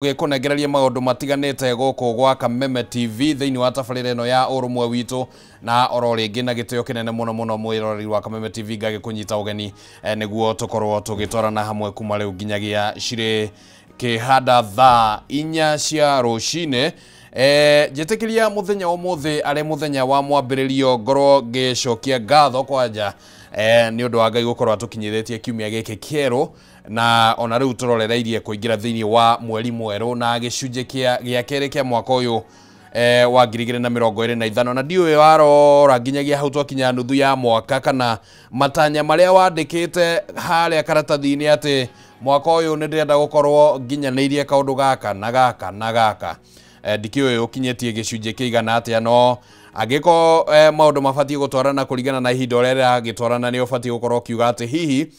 Gikunegereria maundu matiganite goko gwa Kameme TV thiini wa tabarira ino ya urumwe witu na oro ringi na gitio kinene muno mwiroreri wa Kameme TV ngagikunyita ugeni niguo tukorwo tugitwarana hamwe kuma riu nginyagia cire kihanda thaa 4 cia rucine. Jetikiria muthenya umuthi ari muthenya wa mwambiririo ngorwo ngicokia ngatho kwanja ni undu wa Ngai gukorwo atukinyithetie kiumia giki kieru na ona riu turorereirie kuingira thiini wa mweri mweru na gicunje gia keri kia mwaka uyu wa 2025 na ndiwe warora nginyagia hau twakinya nuthu ya mwaka kana matanya maria wandikite haria karatathi-ini ati mwaka uyu ni ndirenda gukorwo nginyaniirie kaundu gaka na gaka na gaka ndikiwe ukinyetie gicunje kiigana atia no agiko maundu mabatie gutwarana kuringana na ihinda uria gitwarana ni ubatie gukorwo kiuga ati hihi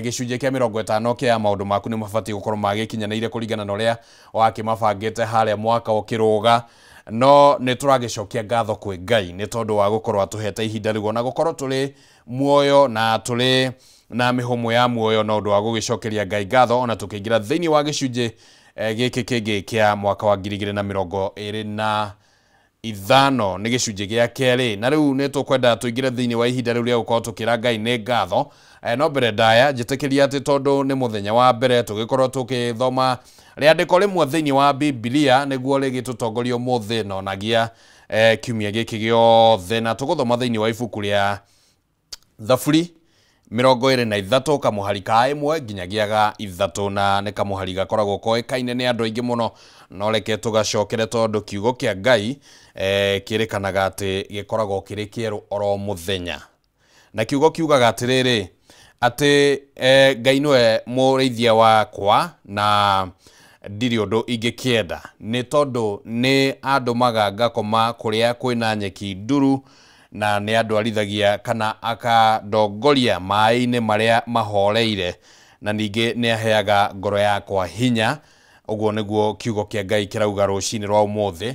gicunje kia 50 kia maundu maku ni mabatie gukorwo magikinyaniire kuringana na uria wakimabangite haria mwaka ukiruga no ni turagicokia ngatho kwi Ngai ni tondu wa gukorwo atuhete ihinda rigo na gukorwo tuli muoyo na tuli na mihomo ya muoyo no ndu wa gugicokeria Ngai ngatho ona tukiingira thiini wa gicunje giki kingi kia mwaka wa 2025 ni gicunje gia keri na riu ni tukwenda tuingire thiini wa ihinda riu ria gukorwo tukira Ngai ni ngatho no mbere ndaya njitikiria ati tondu ni muthenya wa mbere tugikorwo tukithoma riandiko rimwe thiini wa Biblia niguo rigitutongoria muthi no nagia kiumia giki giothe na tuguthoma thiini wa ibuku ria Thaburi 23 kamuhari ka 1 nginyagia ga 3 na ne kamuhari gakoragwo koekaine ni andu aingi muno no reke tugacokere tondu kiugo kia Ngai kirikanaga ati gikoragwo kiri kieru oro muthenya na kiugo kiugaga atiriri ati Ngai niwe murithia wakwa na ndiri undu ingikienda ni tondu ni andu magangakoma kuria kwina nyeki nduru na ni andu arithagia kana akadongoria mai-ini maria mahoreire na ningi ni aheaga ngoro yakwa hinya uguo niguo kiugo kia Ngai kirauga rucini rwa umuthi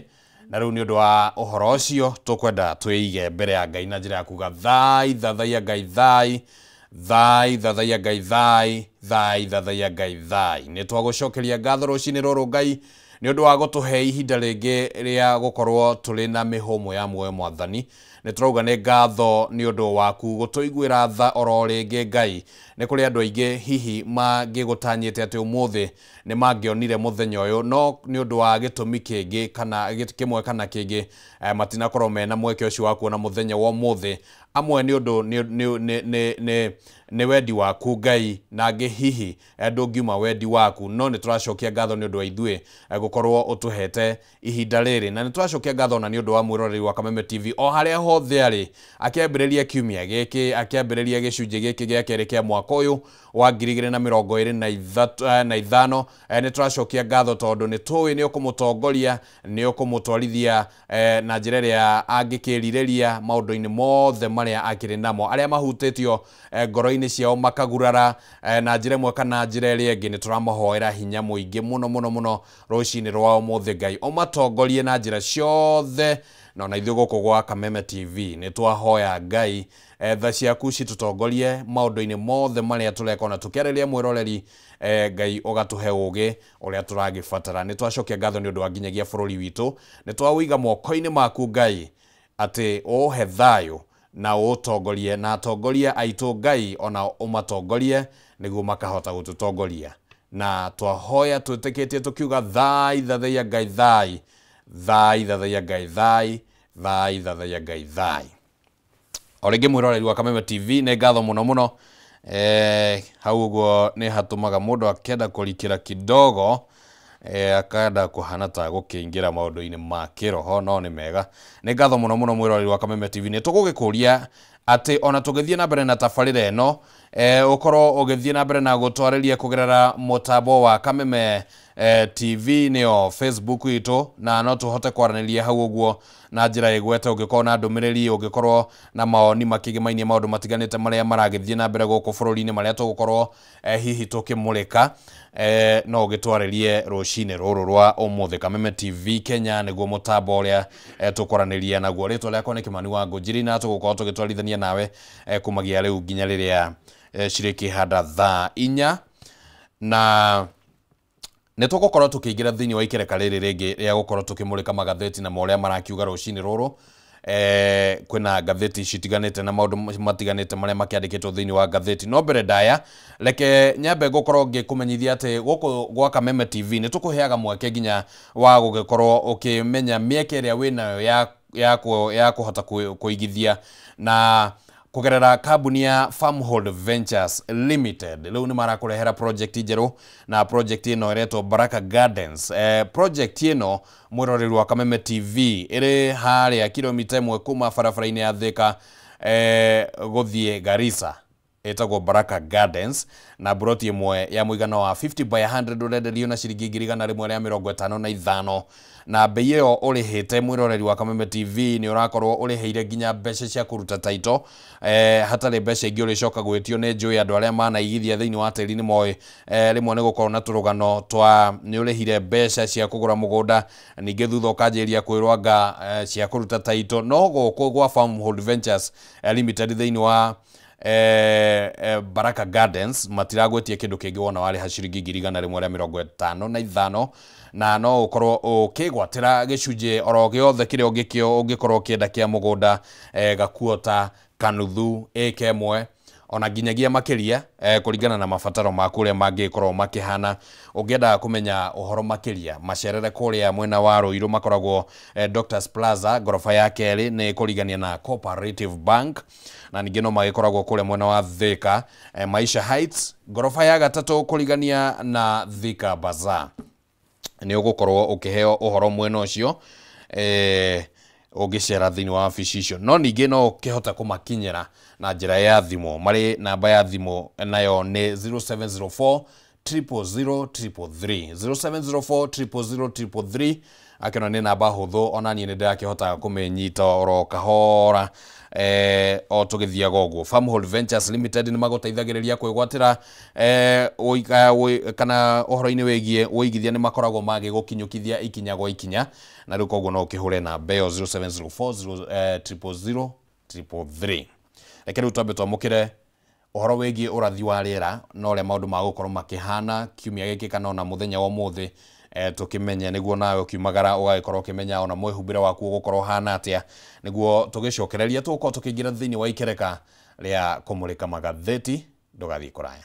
na riu ni undu wa uhoro ucio tukwenda twiige mbere ya Ngai na njira ya kuga thai thathaia Ngai thai thai thathaia Ngai thai thai thathaia Ngai thai ni twagucokeria ngatho rucini ruru Ngai ni undu wa gutuhe ihinda ringi ria gukorwo tuli na mihomo ya muoyo mwathani ni turauga ni ngatho ni undu waku gutuiguira tha oro ringi Ngai ni kuri andu aingi hihi magigutanyite ati umuthi ni mangionire muthenya uyu no ni undu wa gitumi kingi kana kimwe kana kingi matina korwo mena mweke ucio wa kuona muthenya wa umuthi amwe ni undu ni wendi waku Ngai na ngi hihi ndungiuma wendi waku no ni turacokia ngatho ni undu wa ithue gukorwo utuhete ihinda riri na ni turacokia ngatho na ni undu wa mwiroreri wa Kameme TV o haria hothe ari akiambiriria kiumia giki akiambiriria gicunje giki gia keri kia mwaka uyu wa 2025 ni turacokia ngatho tondu ni tuwi ni ukumutongoria ni ukumutwarithia na njira ria angikirireria maundu-ini mothe maria akiri namo aria mahutitio ngoro-ini ciao makagurara na njira imwe kana njira iria ingi ni turamahoera hinya muingi muno rucini rwa umuthi Ngai umatongorie na njira ciothe na ithuĩ gũkũ gwa Kameme TV ni twahoya Ngai tha ciaku citutongorie maundu-ini mothe maria tureka na tukiarĩria mwiroreri Ngai ugatuhe ugi uria turagibatara ni twacokia ngatho ni undu wa nginyagia bururi witu ni twawiga moko-ini maku Ngai ati uhe thayo na utongorie na atongoria aitu Ngai ona umatongorie niguo makahota gututongoria na twahoya twitikitie tukiuga thai thathaia Ngai thai thai thathaia Ngai thai thai thathaia Ngai thai oringi mwiroreri wa Kameme TV ni ngatho muno hau uguo ni hatumaga mundu akenda kurikira kidogo akanda kuhana ta gukiingira maundu-ini ma kiroho no ni mega ni ngatho muno mwiroreri wa Kameme TV ni tugugikuria ati ona tugithie na mbere na tabarira ino ukorwo ugithie na mbere na gutwariria kugerera mutambo wa Kameme TV nio Facebook itu na no tuhote kwaraniria hau uguo na njira igwete ungikorwo na ndumiriri ungikorwo na maoni makigimainie maundu matiganite maria maragithie na mbere guku bururi-ini maria tugukorwo hihi tukimulika no ugitwaririe rucini ruru rwa umuthi Kameme TV Kenya niguo mutambo uria tukoraniria naguo ritwa riakwa ni Kimani wa Ngũnjiri na tugukorwo tugitwarithania nawe kumagia riu nginya riria ciriki handa thaa 4 na nä tå gå korwo tå kä ingä ra thä inä wa ikereka rä rä rä ngä rä a gå korwo tå kä må rä ka magatheti na marä a marakiuga rå cinä rå rå kwina gatheti citiganite na maundu matiganite maria makiandikitwo thiini wa gatheti no mbere ndaya reke nyambe gukorwo ngikumenyithia ati guku gwa Kameme TV ni tukuheaga mweke nginya wa gugikorwo ukimenya mieke ria winayo ya kuhota kuigithia na kugerera kambuni ya Farmhold Ventures Limited. Leo ni marakurehera project njeru na project ino iretwo Baraka Gardens. Project ino mwiroreri wa Kameme TV iri haria kilomita 1 kuma barabara-ini ya Thika guthie Garissa etagwo Baraka Gardens na broti imwe ya muigana wa 50 by 100 urenderio na ciringi 155 na bei iyo urihite mwiroreri wa Kameme TV ni urakorwo uriheire nginya mbeca cia kuruta taito hatari mbeca ingi uricoka gwitio ni njui andu aria manaigithia thiini wa tiri ni moy rimwe ni gukorwo na turugano twa ni urihire mbeca cia kugura mugunda ningi thutha ukanjiria kwirwanga cia kuruta taito no guku gwa Farmhold Ventures Limited thiini wa Baraka Gardens matiragwetie kindu kingi wona wari ha ciringi 155 na no ukorwo ukigwatira gicunje oro giothe kire ungikio ungikorwo kienda kia mugunda gakuota kanuthu eke mwe ona nginyagia makiria kuringana na mabataro maku ria mangikorwo makihana ungienda kumenya uhoro makiria macerere kuria mwena wa Ruiru makoragwo Doctors Plaza gorofa ya keri ni kuringania na Cooperative Bank na ningi no magikoragwo kuria mwena wa Thika Maisha Heights gorofa ya gatatu kuringania na Thika Bazaar ni ugukorwo ukiheo uhoro mwena ucio ugicera thiini wa office icio no ningi no ukihota kumakinyira na njira ya thimo mari namba ya thimo nayo ni 0704 00033 0704 akena ni namba huthu ona ni ndirakihota kumenyita oro kahora o tugithia gogo Farmhold Ventures Limited ni maguteithagiriria kwigwatira kana uhoro-ini wegie uigithia ni makoragwo magigukinyukithia ikinya gwa ikinya na riu koguo no ukihure na beo 0704 00033 reke riu twambe twamukire uhoro wegie urathi wa riera no ria maundu magukorwo makihana kiumia giki kana ona muthenya wa muthi tukimenya niguo nawe ukiumagara ugagikorwo ukimenya ona mwehumbire waku ugukorwo hana atia niguo tugicokereria tuko tukiingira thiini wa ikereka ria kumurika magatheti ndugathii kuraya.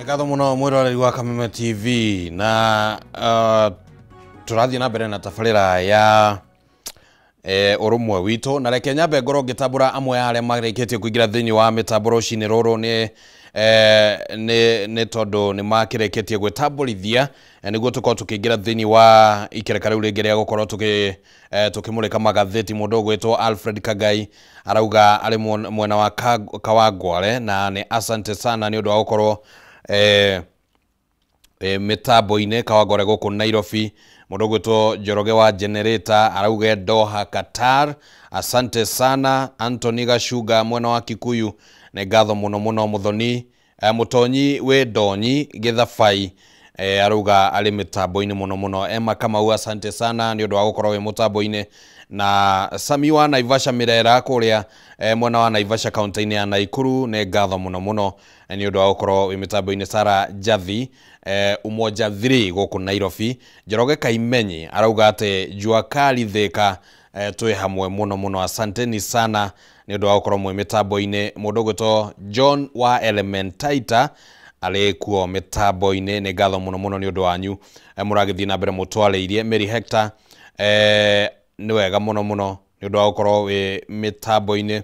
Ngatho muno mwiroreri wa Kameme TV na turathie na mbere na tabarira ya urumwe witu na reke nyambe ngoro ngitambura amwe ya aria mareketie kuingira thiini wa mitamburo cini ruru ni tondu ni makireketie gwitamburithia niguo tukorwo tukiingira thiini wa ikereka riu ringi ria gukorwo tukimulika magatheti. Mundu gwitwo Alfred Kagai arauga ari mwena wa Kawangware na ni asante sana ni undu wa gukorwo mitambo-ine Kawangware guku Nairobi. Mundu gwitwo Njoroge wa Generator arauga Doha Qatar, asante sana. Anthony Gashuga mwena wa Kikuyu ne ngatho muno muno. Muthoni Mutonyi we Donyi Githabai arauga ari mitambo-ine muno muno. Emma Kamau asante sana ni undu wa gukorwo wi mutambo-ine. Na Sami wa Naivasha Mirera kuria mwena wa Naivasha kaunti-ini ya Naikuru ne ngatho muno muno ni undu wa gukorwo wi mitambo-ine. Sara Jathi Umoja 3 guku Nairobi. Njoroge Kaimenyi arauga ate Jua Kali Thika twi hamwe muno muno, asanteni sana ni undu wa gukorwo mwi mitambo-ine. Mundu gwitwo John wa Elementaita ari kuo mitambo-ine ni ngatho muno muno ni undu wanyu muragithie na mbere mutwareirie. Mary Hector ni wega muno muno ni undu wa gukorwo wi mitambo-ine.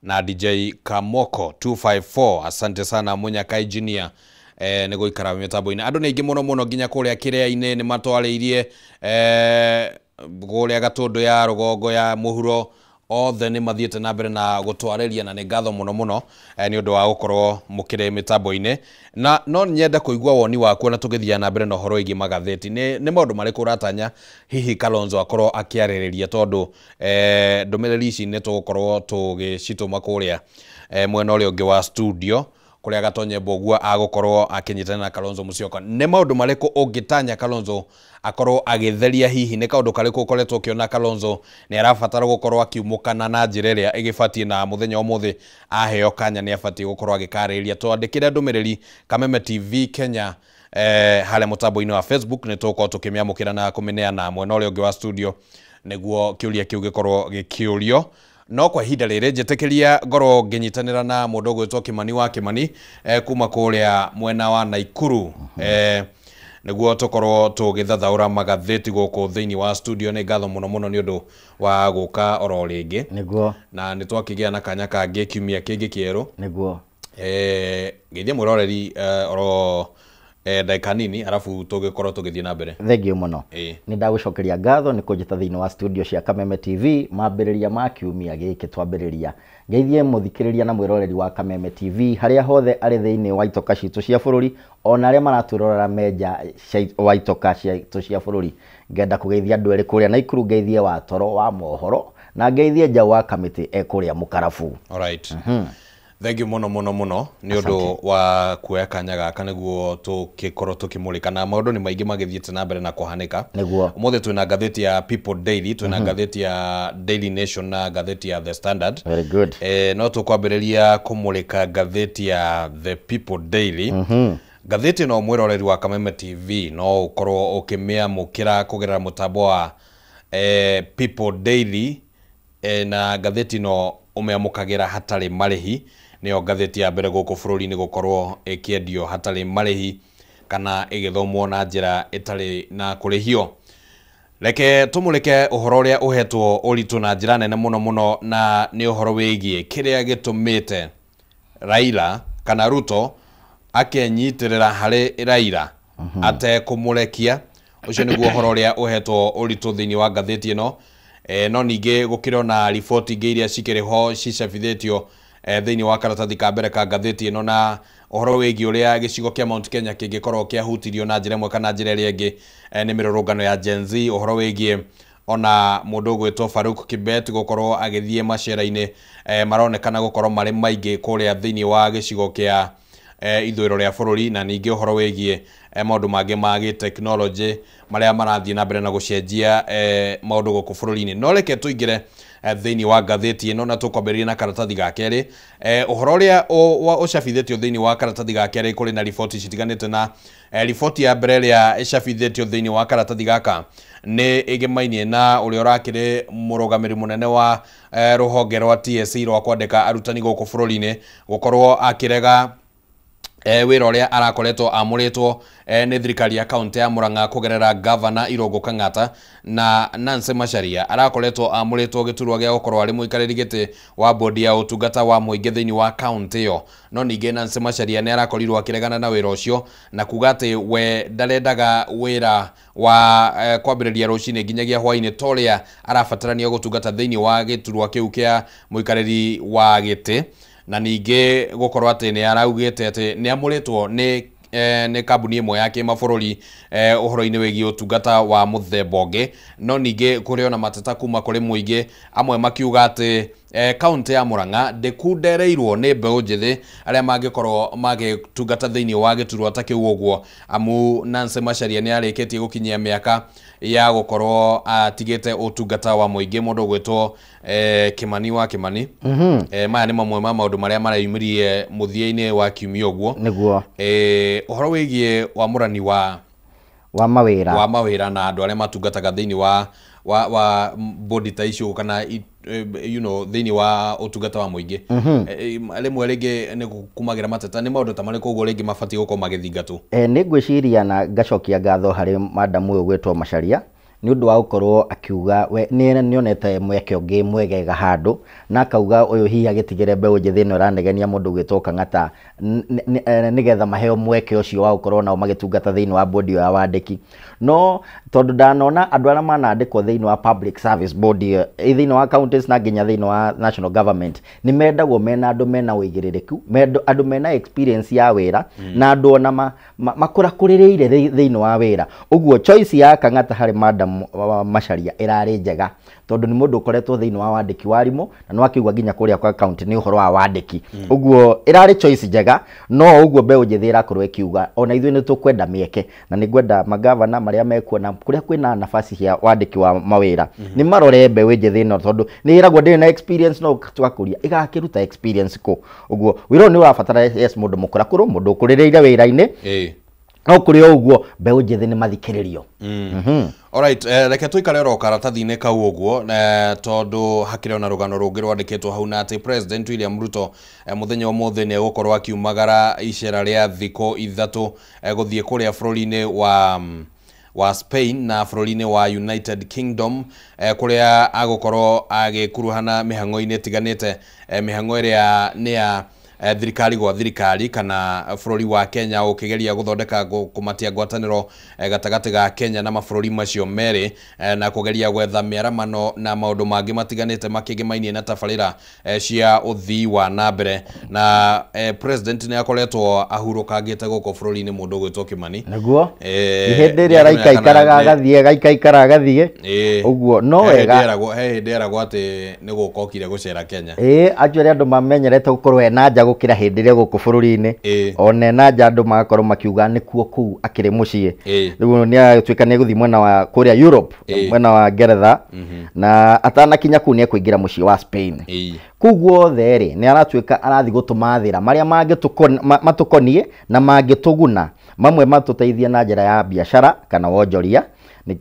Na DJ Kamoko 254 asante sana. Munyaka engineer ni guikara mitambo-ine. Andu ni ingi muno muno nginya kuria Kiria-ine ni matwareirie kuria Gatundu ya Rugongo ya Muhuro othe ni mathiete na mbere na gutwareria na ni ngatho muno muno ni undu wa gukorwo mukire mitambo-ine. Na no nyenda kuigua woni waku na tugithia na mbere na horo igi magatheti ni maundu mariku uratanya hihi Kalonzo akorwo akiaririria, tondu ndumiriri ici ni tugukorwo tugicituma kuria mwena uria ungi wa studio kuria Gatonye Mbugua agukorwo akinyitana na Kalonzo Musyoka. Ni maundu mariku ungitanya Kalonzo akorwo agitheria, hihi ni kaundu kariku ukoretwo ukiona Kalonzo ni arabatara gukorwo akiumukana na njira iria igibatie na muthenya umuthi aheo kanya ni abatie gukorwo agikariria? Twandikire ndumiriri Kameme TV Kenya hale mutambo-ini wa Facebook ni tukorwo tukimiamukira na kumineana mwena uria ungi wa studio niguo kiuria kiu gikorwo gikiurio. No kwa ihinda riri njitikiria ngoro nginyitanira na mundu gwitwo Kimani wa Kimani kuma kuria mwena wa Naikuru niguo tukorwo tugithathaura magatheti guku thiini wa studio. Ni ngatho muno muno ni undu wa guka oro ringi niguo, na ni twakigia na kanya kangi kiumia kingi kieru niguo ngithie mwiroreri oro dakika nini arafu tugikorwo tugithie na mbere. Thengio muno ni ndagucokeria ngatho ni kunjita thiini wa studio cia Kameme TV mambiriria ma kiumia giki twambiriria. Ngeithie muthikiriria na mwiroreri wa Kameme TV haria hothe ari thiini wa itoka citu cia bururi ona aria maraturorera meja wa itoka citu cia bururi. Ngenda kugeithia andu eri kuria Naikuru, ngeithie wa Toro wa Mohoro na ngeithie nja wa Kamiti kuria Mukarafu. Alright. Thank you muno muno muno ni undu wa kuoya kanya gaka niguo tukikorwo tukimulika na maundu ni maingi magithiete na mbere na kuhanika. Niguo umuthi twina gatheti ya People Daily, twina gatheti ya Daily Nation na gatheti ya The Standard. Very good. No tukwambiriria kumulika gatheti ya The People Daily. Gatheti no mwiroreri wa Kameme TV no ukorwo ukimiamukira kugerera mutambo wa People Daily na gatheti no umeamukagira hatari marihi. Niyo gatheti ya mbere guku bururi ni gukorwo ikiendio hatari marihi kana igithomwo na njira itari na kurihio. Reke tumulike uhoro uria uhetwo uritu na njira nene muno muno, na ni uhoro wigie kiria gitumite Raila kana Ruto akenyitirira hari Raila ate kumurekia. Ucio niguo uhoro uria uhetwo uritu thiini wa gatheti ino. No ninge gukiro na riboti ingi iria cikiriho cicabithitio thiini wa karatathi ka mbere ka gatheti ino, na uhoro wigi uria gicigo kia Mount Kenya kingikorwo kiahutirio na njira imwe kana njira iria ingi ni mirurungano ya Gen Z. Uhoro wigi ona mundu gwitwo Farouk Kibet gukorwo agithie macera-ini maronekana gukorwo mari maingi kuria thiini wa gicigo kia ithwiro ria bururi, na ningi uhoro wigie maundu mangi ma technology maria marathie na mbere na gucenjia maundu guku bururi-ini. No reke tuingire thiini wa gatheti ino na tukwambiriria na karatathi ga keri. Uhoro uria ucabithitio thiini wa karatathi ga keri kuri na riboti citiganite, na riboti ya mbere ria icabithitio thiini wa karatathi gaka ni igimainie na uria urakiri murugamiri munene wa ruhonge rwa TSC rwa kwandika arutani guku bururi-ini gukorwo akirega wira uria arakoretwo amuritwo ni thirikari ya kaunti ya Murang'a kugerera governor Irungu Kang'ata na Nancy Macharia arakoretwo amuritwo giturwa gia gukorwo ari muikariri giti wa bodi ya utungata wa muingi thiini wa kaunti yo. No ninge Nancy Macharia ni arakorirwo akiregana na wira ucio na kuga ati we ndarendaga wira wa kwambiriria rucini nginyagia hwaini toria arafatarania gutungata thiini wa giturwa kiu kia muikariri wa giti na ninge gukorwo ati ni araugite ati ni amuritwo ni kambuni imwe yake mabũrũri uhoro-ini wigi utungata wa muthemba ungi. No ninge kuri ona mateta kuma kuri muingi amwe makiuga ati kaunti ya Murang'a ndikundereirwo ni mbeũ njithi aria mangikorwo magitungata thiini wa giturwa ta kiu uguo amu Nancy Macharia ni arikitie gukinyia miaka ya gukorwo atigite utungata wa muingi mundu gwitwo Kimani wa Kimani. Maya ni mamwe ma maundu maria marayumirie muthia-ini wa kiumia uguo niguo uhoro wigie wamurani wa mawira na andu aria matungataga thiini wa body ta icio kana thiini wa utungata wa muingi rimwe ringi ni kumagira mateta ni maundu ta mariku uguo ringi mabati gukorwo magithingatwo. Ni ngwiciria na ngacokia ngatho hari madam uyu gwitwo Macharia ni undu wa gukorwo akiuga we ni onete mweke ungi mwegega handu na akauga uyu hihi agitigire mbeũ njithi no ranegenia mundu gwitwo Kang'ata nigetha maheo mweke ucio wa gukorwo nao magitungata thiini wa bodi ya wandiki. No tondu ndanona andu aria manandikwo thiini wa public service body thiini wa counties na nginya thiini wa national government ni mendagwo mena andu mena uigiririku andu mena experience ya wira na andu ona makurakurireire thiini wa wira. Uguo choice ya Kang'ata hari madam Macharia irari njega tondu ni mundu ukoretwo thiini wa wandiki wa rimu na no akiugwa nginya kuria kwa county ni uhoro wa wandiki. Uguo irari choice njega no uguo mbeũ njithi irakorwo ikiuga ona ithuĩ ni tukwenda mieke na ni ngwenda magavana maria mekuona kuria kwina nafasi ya wandiki wa mawira ni marore mbeũ njithi no tondu ni iragwo ndiri na experience no twakuria igakiruta experience ko. Uguo wira ni urabatara yes mundu mukurakuru mundu ukurireire wira-ini no kuri uguo mbeũ njithi ni mathikiririo. Alright, reke tuikare ro karatathi-ini kau uguo tondu hakire ona rugano rungi rwandikitwo hau na ati President William Ruto muthenya umuthi ni gukorwo akiumagara icera ria thiko ithatu guthie kuria bururi-ini wa Spain na bururi-ini wa United Kingdom kuria agukorwo agikuruhana mihang'o-ini tiganite mihang'o iria ni ya thirikari gwa thirikari kana bururi wa Kenya ukigeria guthondeka kumatia ngwataniro gatagati ga Kenya na mabururi macio meri na kugeria gwetha miaramano na maundu mangi matiganite makigimainie na tabarira cia uthii wa nambere na president ni akoretwo ahurukangite guko bururi-ini mundu gwitwo Kimani naguo ihindi ria raikaikaraga agathie uguo no wega he nderagwo ati ni gukokire gucera Kenya ajuria andu mamenyerete gukorwo ena gukira hindi ria guku bururi-ini ona na andu magakorwo makiuga ni kuo kuu akiri mucii riu ni atuika ni guthii mwena wa kuria Europe mwena wa Ngeretha na atanakinya kuu ni ekuingira mucii wa Spain. Kuguo theri ni aratuika arathi gutumathira maria matukonie na mangituguna mamwe matuteithia na njira ya biashara kana wonjoria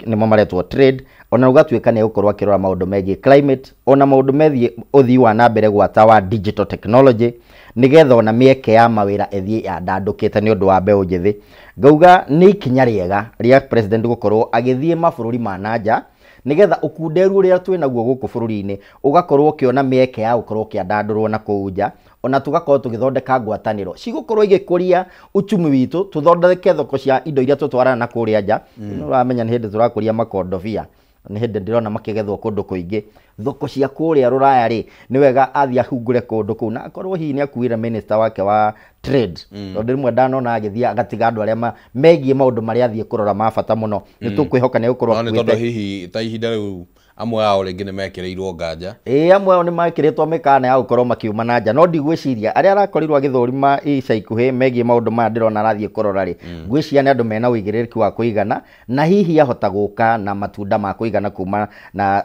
ni mamaretwo trade ona ugatuika ni gukorwo akirora maundu megie climate ona maundu megie uthii wa nambere gwata wa digital technology nigetha ona mieke ya mawira ethie ya ndandukite ni undu wa mbeũ njithi. Ngauga ni ikinya riega ria president gukorwo agithie mabururi ma nanja nigetha ukunderu ria twinaguo guku bururi-ini ugakorwo ukiona mieke ya gukorwo kiandandurwo na kuunja ona tugakorwo tugithondeka ngwataniro cigukorwo igikuria uchumi witu tuthondeke thoko cia indo iria tutwarana na kuria nja. Uramenya ni hindi turakuria makondobia ni hindi ndirona makigethwo kundu kuingi thoko cia kuria Ruraya ri ni wega athia hungure kundu kuu na akorwo hihi ni akuire minister wake wa trade tondu rimwe ndanona agithia agatiga andu aria megie maundu maria athie kurora mabata muno ni tukwihoka ni gukorwo ni tondu hihi ta ihinda riu amwe ao ringi ni mekireirwo nganja amwe ao ni makiritwo mikana ya gukorwo makiuma na nja no ndigwiciria aria arakorirwo agithurima ica ikuhi megie maundu maya ndirona arathie kurora ri ngwiciria ni andu mena uigiririku wa kuigana na hihi ahota guka na matunda ma kuigana kuma na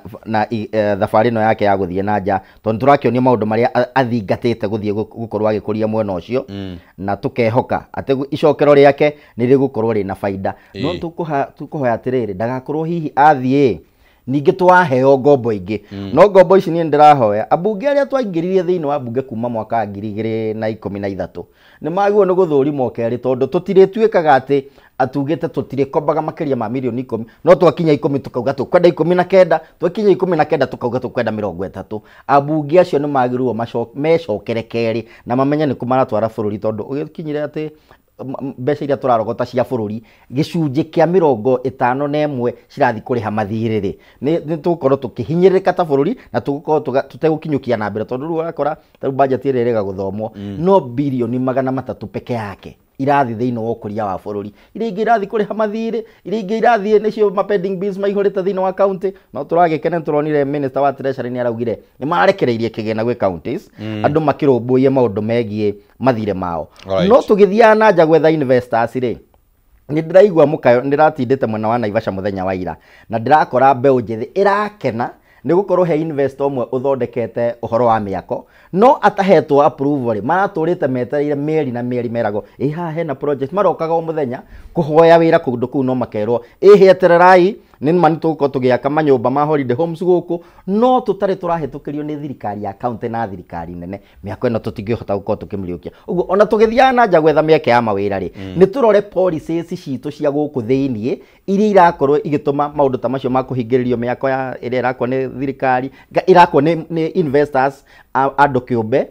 thabari no yake ya guthie na nja tondu turakionio maundu maria athingatite guthie gukorwo agikuria mwena ucio na tukehoka ati icokero riake ni rigukorwo ri na faida no tukuhoya atiriri ndagakorwo hihi athie ningĩ twaheo ngombo ingĩ no ngombo ici niĩ ndĩrahoya ambunge arĩa twaingĩririe thĩinĩ wa bunge kuma mwaka wa 2013 nĩ magĩrĩirwo nĩ gũthũrimwo kerĩ tondũ tũtirĩtuĩkaga atĩ atugĩte tũtirĩkombaga makĩria ma mirioni 10 no twakinya 10 tukauga tũkwenda 19 twakinya 19 tukauga tũkwenda 30 ambunge acio nĩ magĩrĩirwo mecokere kerĩ na mamenye nĩ kũmaratwara bũrũri tondũ ũgĩkinyire atĩ mbeca iria tũrarogota cia bũrũri gĩcunjĩ kĩa 51 cirathi kũrĩha mathirĩ nĩ tũgũkorwo tũkĩhinyĩrĩrĩka ta bũrũri na tũgũkorwo tũtegũkinyũkia na mbere tondũ rĩu ũrakora tarĩu budget ĩrĩa ĩrega gũthomwo no birioni 300 peke yake irathi thĩinĩ wa ũkũria wa bũrũri iria ingĩ irathi kũrĩha mathirĩ iria ingĩ irathi nĩcio ma pending bills maihũrĩte thĩinĩ wa county no tũragĩkene tũronire minister wa treasury nĩ araugire nĩ marekereirie kĩgĩna gwĩ counties andũ makĩrũmbũiye maũndũ megiĩ mathirĩ mao no tũgĩthiaga na nja gwetha investors rĩ nĩ ndĩraigua mũkayo ndĩratindĩte mwena wa Naivasha mũthenya wa ira na ndĩrakora mbeũ njĩthĩ ĩrakena nĩ gũkorwo he investor ũmwe ũthondekete ũhoro wa mĩako no atahetwo approval maratũrĩte metereire mĩeri na mĩeri meragwo haha hena project marokaga o mũthenya kũhoya wĩra kũndũ kũu no makerwo etererai nĩ mani tũgũkorwo tũgĩaka manyũmba ma holiday homes gũkũ no tũtarĩ tũrahĩtũkĩrio nĩ thirikari ya county na thirikari nene mĩako ĩno tũtingĩhota gũkorwo tũkĩmĩrĩũkia ũguo ona tũgĩthiaga na nja gwetha mĩeke ya mawĩra rĩ nĩ tũrore policies citũ cia gũkũ thĩinĩ iria irakorwo igĩtũma maũndũ ta macio ma kũhingĩrĩrio mĩako ya ĩrĩa ĩrakwo nĩ thirikari ĩrakwo nĩ investors andũ kĩũmbe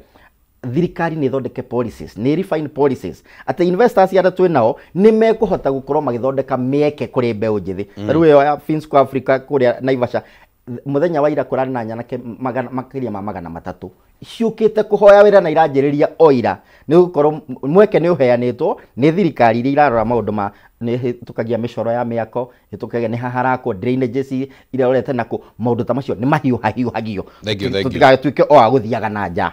thirikari nĩ thondeke policies nĩ refine policies atĩ investors ya twĩ nao nĩ mekũhota gũkorwo magĩthondeka mĩeke kũrĩ mbeũ njĩthĩ tarĩu ĩyo ya Finsco Africa kũrĩa Naivasha mũthenya wa ira kũrarĩ na nyanake makĩria ma 300 ciũkĩte kũhoya wĩra na iranjĩrĩria oira nĩ gũkorwo mweke nĩ ũheanĩtwo nĩ thirikari iria irarora maũndũ ma nĩ hĩtũkagia mĩcoro ya mĩako hĩtũkagia nĩ haharakwo drainages iria ũrete nako maũndũ ta macio nĩ mahiũhagio tũtigatuĩke o agũthiaga na nja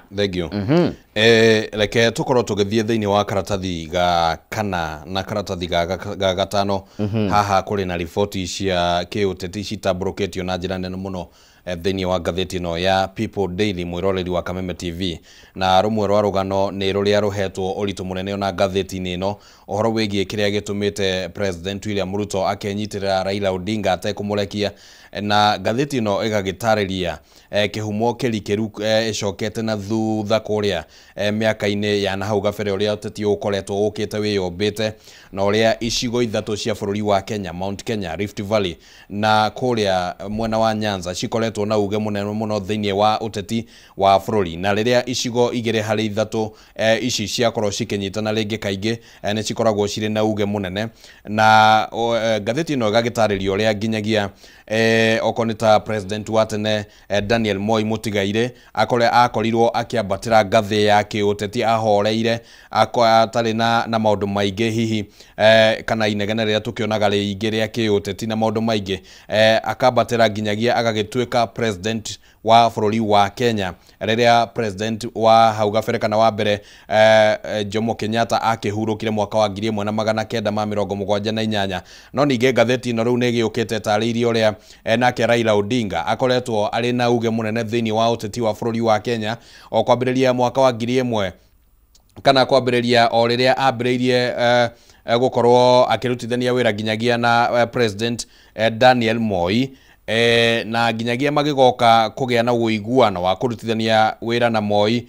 reke tũkorwo tũgĩthiĩ thĩinĩ wa karatathi ga kana na karatathi ga gatano haha kũrĩ na riboti cia kĩũteti citambũrũkĩtio na njĩra nene mũno thĩinĩ wa ngathĩti ĩno ya People Daily mwĩroreri wa Kameme TV na rũmwe rwa rũgano nĩ rũrĩa rũhetwo ũritũ mũnene ona ngathĩti-inĩ ĩno ũhoro wĩgiĩ kĩrĩa gĩtũmĩte President William Ruto akenyitĩrĩra Raila Odinga atekũmũrekia na ngathĩti ĩno ĩgagĩtarĩria kĩhumo kĩrikĩru ĩcokete na thutha kũrĩa mĩaka-inĩ ya nahau gabere ũrĩa ũteti ũkoretwo ũkĩte wĩyũmbĩte na ũrĩa icigo ithatũ cia bũrũri wa Kenya Mount Kenya Rift Valley na kũrĩa mwena wa Nyanza cikoretwo na uge mũnene mũno thĩinĩ wa ũteti wa bũrũri na rĩrĩa icigo igĩrĩ harĩ ithatũ ici ciakorwo cikĩnyitana rĩngĩ kaingĩ nĩ cikoragwo cirĩ na uge mũnene na ngathĩti ĩno ĩgagĩtarĩria ũrĩa nginyagia okorwo nĩ ta president wa tene Daniel Moi Mũtigairĩ akorirwo akĩambatĩra ngathĩ ya kĩũteti ahoreire atarĩ na maũndũ maingĩ hihi kana inegene rĩrĩa tũkĩonaga rĩingĩ rĩa kĩũteti na maũndũ maingĩ akambatĩra nginyagia agagĩtuĩka president wa bũrũri wa Kenya rĩrĩa president wa hau gabere kana wa mbere Jomo Kenyatta akĩhurũkire mwaka wa 1978 no ningĩ ngathĩti ĩno rĩu nĩ ĩgĩũkĩte tarĩirie ũrĩa nake Raila Odinga akoretwo arĩ na uge mũnene thĩinĩ wa ũteti wa bũrũri wa Kenya o kwambĩrĩria mwaka wa 1000 kana kwambĩrĩria o rĩrĩa ambĩrĩirie gũkorwo akĩrutithania wĩra nginyagia na president Daniel Moi na nginyagia magĩgoka kũgĩa na ũiguano wa kũrutithania wĩra na Moi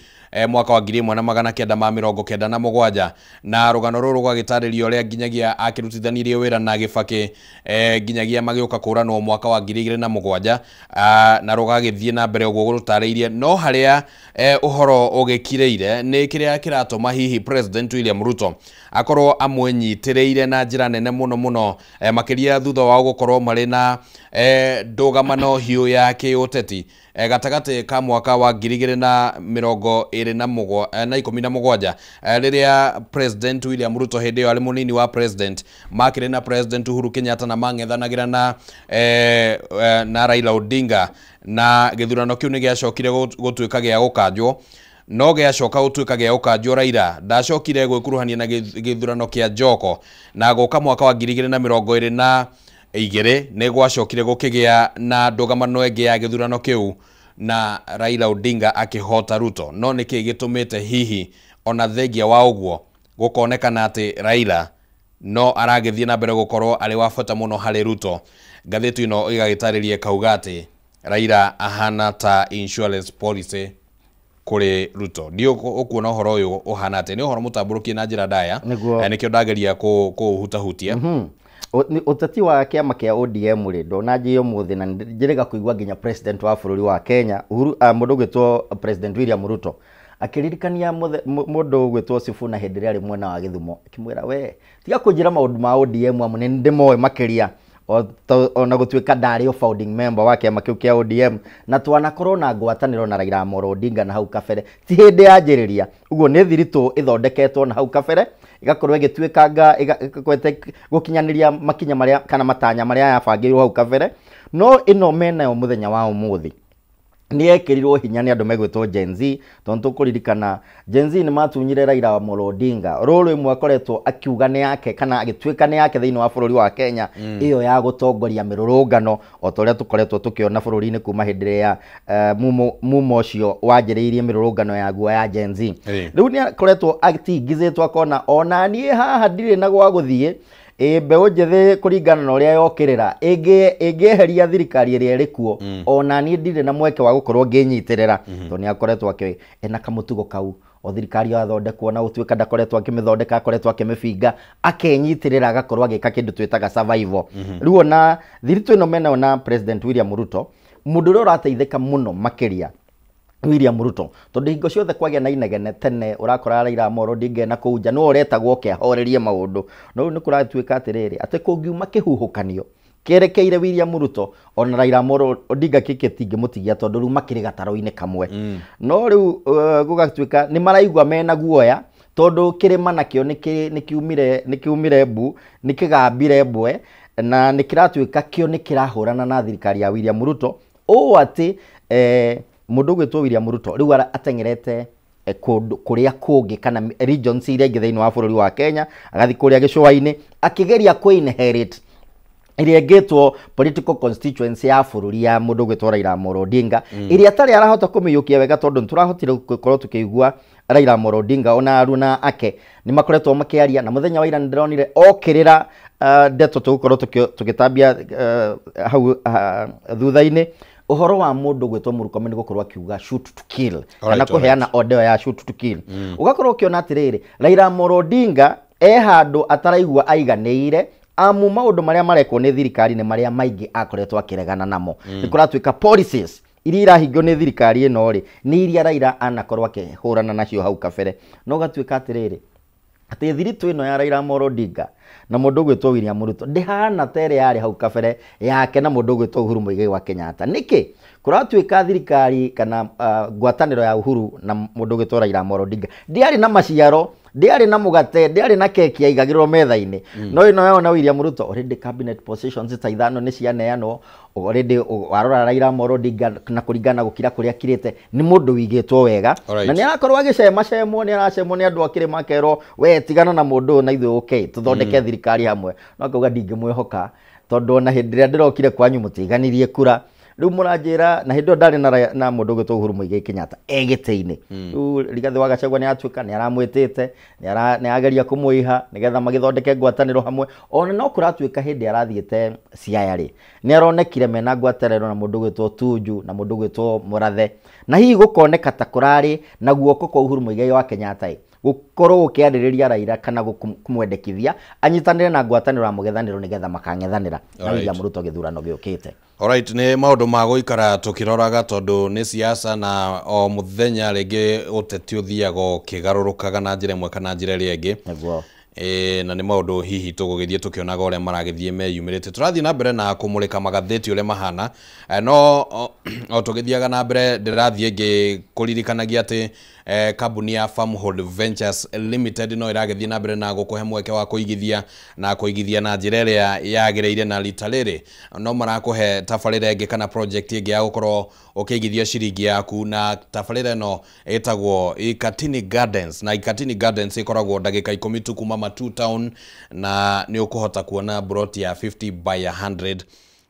mwaka wa 1997 na rũgano rũrũ rũgagĩtarĩria ũrĩa nginyagia akĩrutithanirie wĩra na Gĩbakĩ nginyagia magĩũka kũranwo mwaka wa 2007 na rũgagĩthiĩ na mbere ũguo gũtarĩirie no harĩa ũhoro ũgĩkirĩire nĩ kĩrĩa kĩratũma hihi President William Ruto akorwo amwenyitĩrĩire na njĩra nene mũno makĩria thutha wa gũkorwo marĩ na ndũgamano hiũ ya kĩũteti gatagatĩ ka mwaka wa 2017 rĩrĩa President William Ruto hĩndĩ ĩyo arĩ mũnini wa president makĩrĩ na President Uhuru Kenyatta na mang'ethanagĩra na Raila Odinga na gĩthurano kĩu nĩ gĩacokire gũtuĩka gĩa gũkanjwo no gĩacoka gũtuĩka gĩa gũkanjwo Raila ndacokire gwĩkuruhania na gĩthurano kĩa Njoko na gũka mwaka wa 2022 nĩ gwacokire gũkĩgĩa na ndũgamano ĩngĩ ya gĩthurano kĩu na Raila Odinga akĩhota Ruto no nĩkĩ gĩtũmĩte hihi ona thengia wa ũguo gũkonekana atĩ Raila no aragithie na mbere gukorwo ari wa bata muno hari Ruto. Ngathĩti ino igagĩtarĩria kauga atĩ Raila ahana ta insurance policy kuri Ruto. Ndio ukuona uhoro uyu uhana atĩ nĩ uhoro mũtambũrũkie na njĩra ndaya, nĩkĩo ndageria kũhutahutia. Uteti wa kiama kia ODM ri ndona njiyo muthi na njirega kuigua nginya president wa bũrũri wa Kenya mũndũ gwĩtwo President William Ruto akiririkania mũndũ gwĩtwo Sifuna hĩndĩ ĩrĩa arĩ mwena wa Githumo akimwĩra we tiga kũnjĩra maũndũ ma ODM amu nĩ ndĩmoĩ makĩria ona gũtuĩka ndarĩ founding member wa kiama kĩu kia ODM na twanakorwo na ngwatanĩro na Raila Amolo Odinga na hau kabere ti hĩndĩ yanjĩrĩria. Ũguo nĩ thiritũ ĩthondeketwo na hau kabere igakorwo igĩtuĩkanga gũkinyanĩria makinya marĩa kana matanya marĩa yabangĩirwo hau kabere, no ĩno menayo mũthenya wa ũmũthĩ nĩ ekĩrirwo hinya nĩ andũ megwĩtwo Gen Z. Tondu kũririkana Gen Z nĩ matunyire Raila Amolo Odinga rũrũ ĩmwe akoretwo akiuga nĩ yake kana agĩtuĩka nĩ yake thĩinĩ wa bũrũri wa Kenya ĩyo ya gũtongoria mĩrũrũngano o ta ũrĩa tũkoretwo tũkĩona bũrũri-inĩ kuma hĩndĩ ya mumo ũcio wanjĩrĩirie mĩrũrũngano ya guo ya Gen Z. Rĩu nĩ akoretwo atingithĩtwo akona ona niĩ haha ndirĩ na gwa gũthiĩ mbeũ njĩthĩ kũringana na ũrĩa yokĩrĩra ĩngĩeheria thirikari ĩrĩa ĩrĩ kuo ona niĩ ndirĩ na mweke wa gũkorwo ngĩnyitĩrĩra. Tondũ nĩ akoretwo ena kamũtugo kau o thirikari yathondekwo na gũtuĩka ndakoretwo akĩmĩthondeka, akoretwo akĩmĩbinga akenyitĩrĩra agakorwo agĩka kĩndũ twĩtaga survival. Rĩu ona thiritũ ĩno menayo na President William Ruto, mũndũ ũrĩa ũrateithĩka mũno makĩria William Ruto, tondu hingo ciothe kwagĩa na inegene tene urakora Raila Amolo Odinga na kũu nja no ũretagwo kĩahorerie maũndũ. No rĩu nĩ kũratuĩka atĩrĩrĩ atĩ kũngiuma kĩhuhũkanio kĩerekeire William Ruto ona Raila Amolo Odinga kĩngĩmũtigia tondu rĩu makĩrĩ gataro-inĩ kamwe. No rĩu gũgatuĩka nĩ maraigua mena guoya tondu kĩrĩma nakĩo nĩ kiumire mbu nĩ kĩgambire mbwe na nĩ kĩratuĩka kĩo nĩ kĩrahũrana na thirikari ya William Ruto ũũ atĩ mũndũ gwĩtwo William Ruto rĩu ateng'erete kũrĩa kũngĩ kana regions iria ingĩ thĩinĩ wa bũrũri wa Kenya, agathi kũrĩa gĩcũa-inĩ akĩgeria kũ-inherit ĩrĩa ĩngĩtwo political constituency ya bũrũri ya mũndũ gwĩtwo Raila Amolo Odinga ĩrĩa atarĩ arahota kũmĩiyũkia wega tondũ nĩtũrahotire gũkorwo tũkĩigua Raila Amolo Odinga ona aruna ake nĩ makoretwo makĩaria na mũthenya wa ira nĩndĩronire okĩrĩra ndeto tũgũkorwo tũgĩtambia hau thutha-inĩ uhoro wa mũndũ gwĩtwo Murkomen gũkorwo akiuga shoot to kill kana kũheana order ya shoot to kill. Ugakorwo ũkĩona atĩrĩrĩ Raila Amolo Odinga handũ ataraigua aiganĩire amu maũndũ marĩa marekwo nĩ thirikari nĩ marĩa maingĩ akoretwo akĩregana namo. Nĩ kũratuĩka policies iria irahingio nĩ thirikari ĩno rĩ nĩ iria Raila anakorwo akĩhũrana nacio hau kabere. No gatuĩka atĩrĩrĩ atĩ thiritũ ĩno ya Raila Amolo Odinga na mũndũ gwĩtwo William Ruto ndihana tere yarĩ hau kabere yake na mũndũ gwĩtwo Uhuru Muigai wa Kenyatta. Nĩkĩ kũratuĩka thirikari kana ngwatanĩro ya Uhuru na mũndũ gwĩtwo Raila Amolo Odinga ndiarĩ na maciaro, ndiarĩ na mũgate, ndiarĩ na keki yaigagĩrwo metha-inĩ. No ĩno yao na William Ruto already cabinet positions ta ithano nĩ cianeanwo, already warora Raila Amolo Odinga na kũringana gũkira kũrĩa akirĩte nĩ mũndũ wigĩtwo wega na nĩ arakorwo agĩcemacemwo nĩ aracemwo nĩ andũ akĩrĩ makerwo we tigana na mũndũ na ithuĩ okay tũthondeke thirikari hamwe. No akauga ndingĩmwĩhoka tondu ona hĩndĩ ĩrĩa ndĩrokire kwanyu mũtiganirie kura. Rĩu mũranjĩra na hĩndĩ ĩyo ndarĩ na mũndũ gwĩtwo Uhuru Muigai Kenyatta gĩtĩ-inĩ. Rĩu Rigathĩ wa Gachagua nĩ atuĩka nĩ aramwĩtĩte nĩ ageria kũmũiha nĩgetha magĩthondeke ngwatanĩro hamwe. Ona no kũratuĩka hĩndĩ arathiĩte Siaya rĩ nĩ aronekire mena ngwatanĩro na mũndũ gwĩtwo Tuju na mũndũ gwĩtwo Mũrathe na hihi gũkoneka ta kũrarĩ na guoko kwa Uhuru Muigai wa Kenyatta gũkorwo gũkĩarĩrĩria Raila kana kũmwendekithia anyitanĩre na ngwatanĩro ya mũgethanĩro nĩgetha makang'ethanĩra na William Ruto gĩthurano gĩũkĩte. Alright, nĩ maũndũ ma gũikara tũkĩroraga tondũ nĩ siasa na o mũthenya rĩngĩ ũteti ũthiaga ũkĩgarũrũkaga na njĩra ĩmwe kana njĩra ĩrĩa ĩngĩ. Na nĩ maũndũ hihi tũgũgĩthiĩ tũkĩonaga ũrĩa maragĩthiĩ meyumĩrĩte. Tũrathiĩ na mbere na kũmũrĩka magathĩti ũrĩa mahana, no o tũgĩthiaga na mbere ndĩrathiĩ ngĩkũririkanagia atĩ kambuni ya Farmhold Ventures Limited no ĩragĩthiĩ na mbere na gũkũhe mweke wa kũigithia na njĩra ĩrĩa yagĩrĩire na rita rĩrĩ. No marakũhe tabarĩra ĩngĩ kana project ĩngĩ ya gũkorwo ũkĩigithia ciringi yaku, na tabarĩra ĩno ĩtagwo Ikatini Gardens, na Ikatini Gardens ĩkoragwo ndagĩka 10 tu kuma Matu Town na nĩ ũkũhota kuona broti ya 50 by 100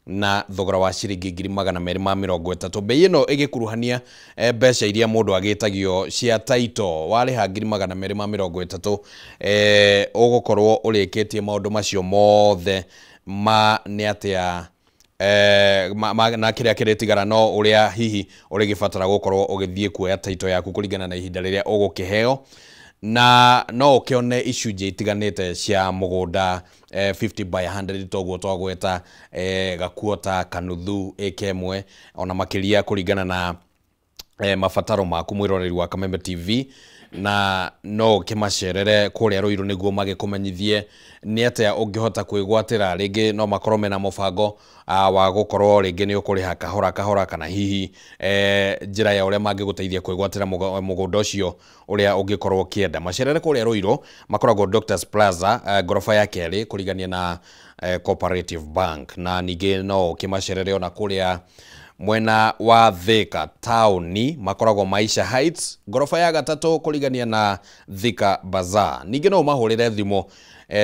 na thogora wa ciringi 230. Bei ino igikuruhania mbeca iria mundu agitagio cia taito wariha 230 ugukorwo urikitie maundu macio mothe ma nĩ atia na kiria kiritigara no uria hihi urigibatara gukorwo ugithie kuoya taito yaku kuringana na ihinda riria ugukiheo na no ukione icunjĩ itiganĩte cia mugunda 50 by 100 toguo twagweta gakuota kanuthu ĩka 1 ona makiria kuringana na mabataro maku mwiroreri wa Kameme TV na no kimacerere kuria Ruiru niguo magikumenyithie ni atia ungihota kwigwatira ringi no makorwo mena mubango wa gukorwo ringi ni ukuriha kahora kana hihi njira ya uria mangiguteithia kwigwatira mugunda ucio uria ungikorwo kienda macerere kuria Ruiru makoragwo Doctors Plaza gorofa ya keri kurigania na Cooperative Bank na ningi no kimacerere ona kuria mwena wa Thika Town makoragwo Maisha Heights gorofa ya gatatu kurigania na Thika Bazaar ningi no mahurire thimo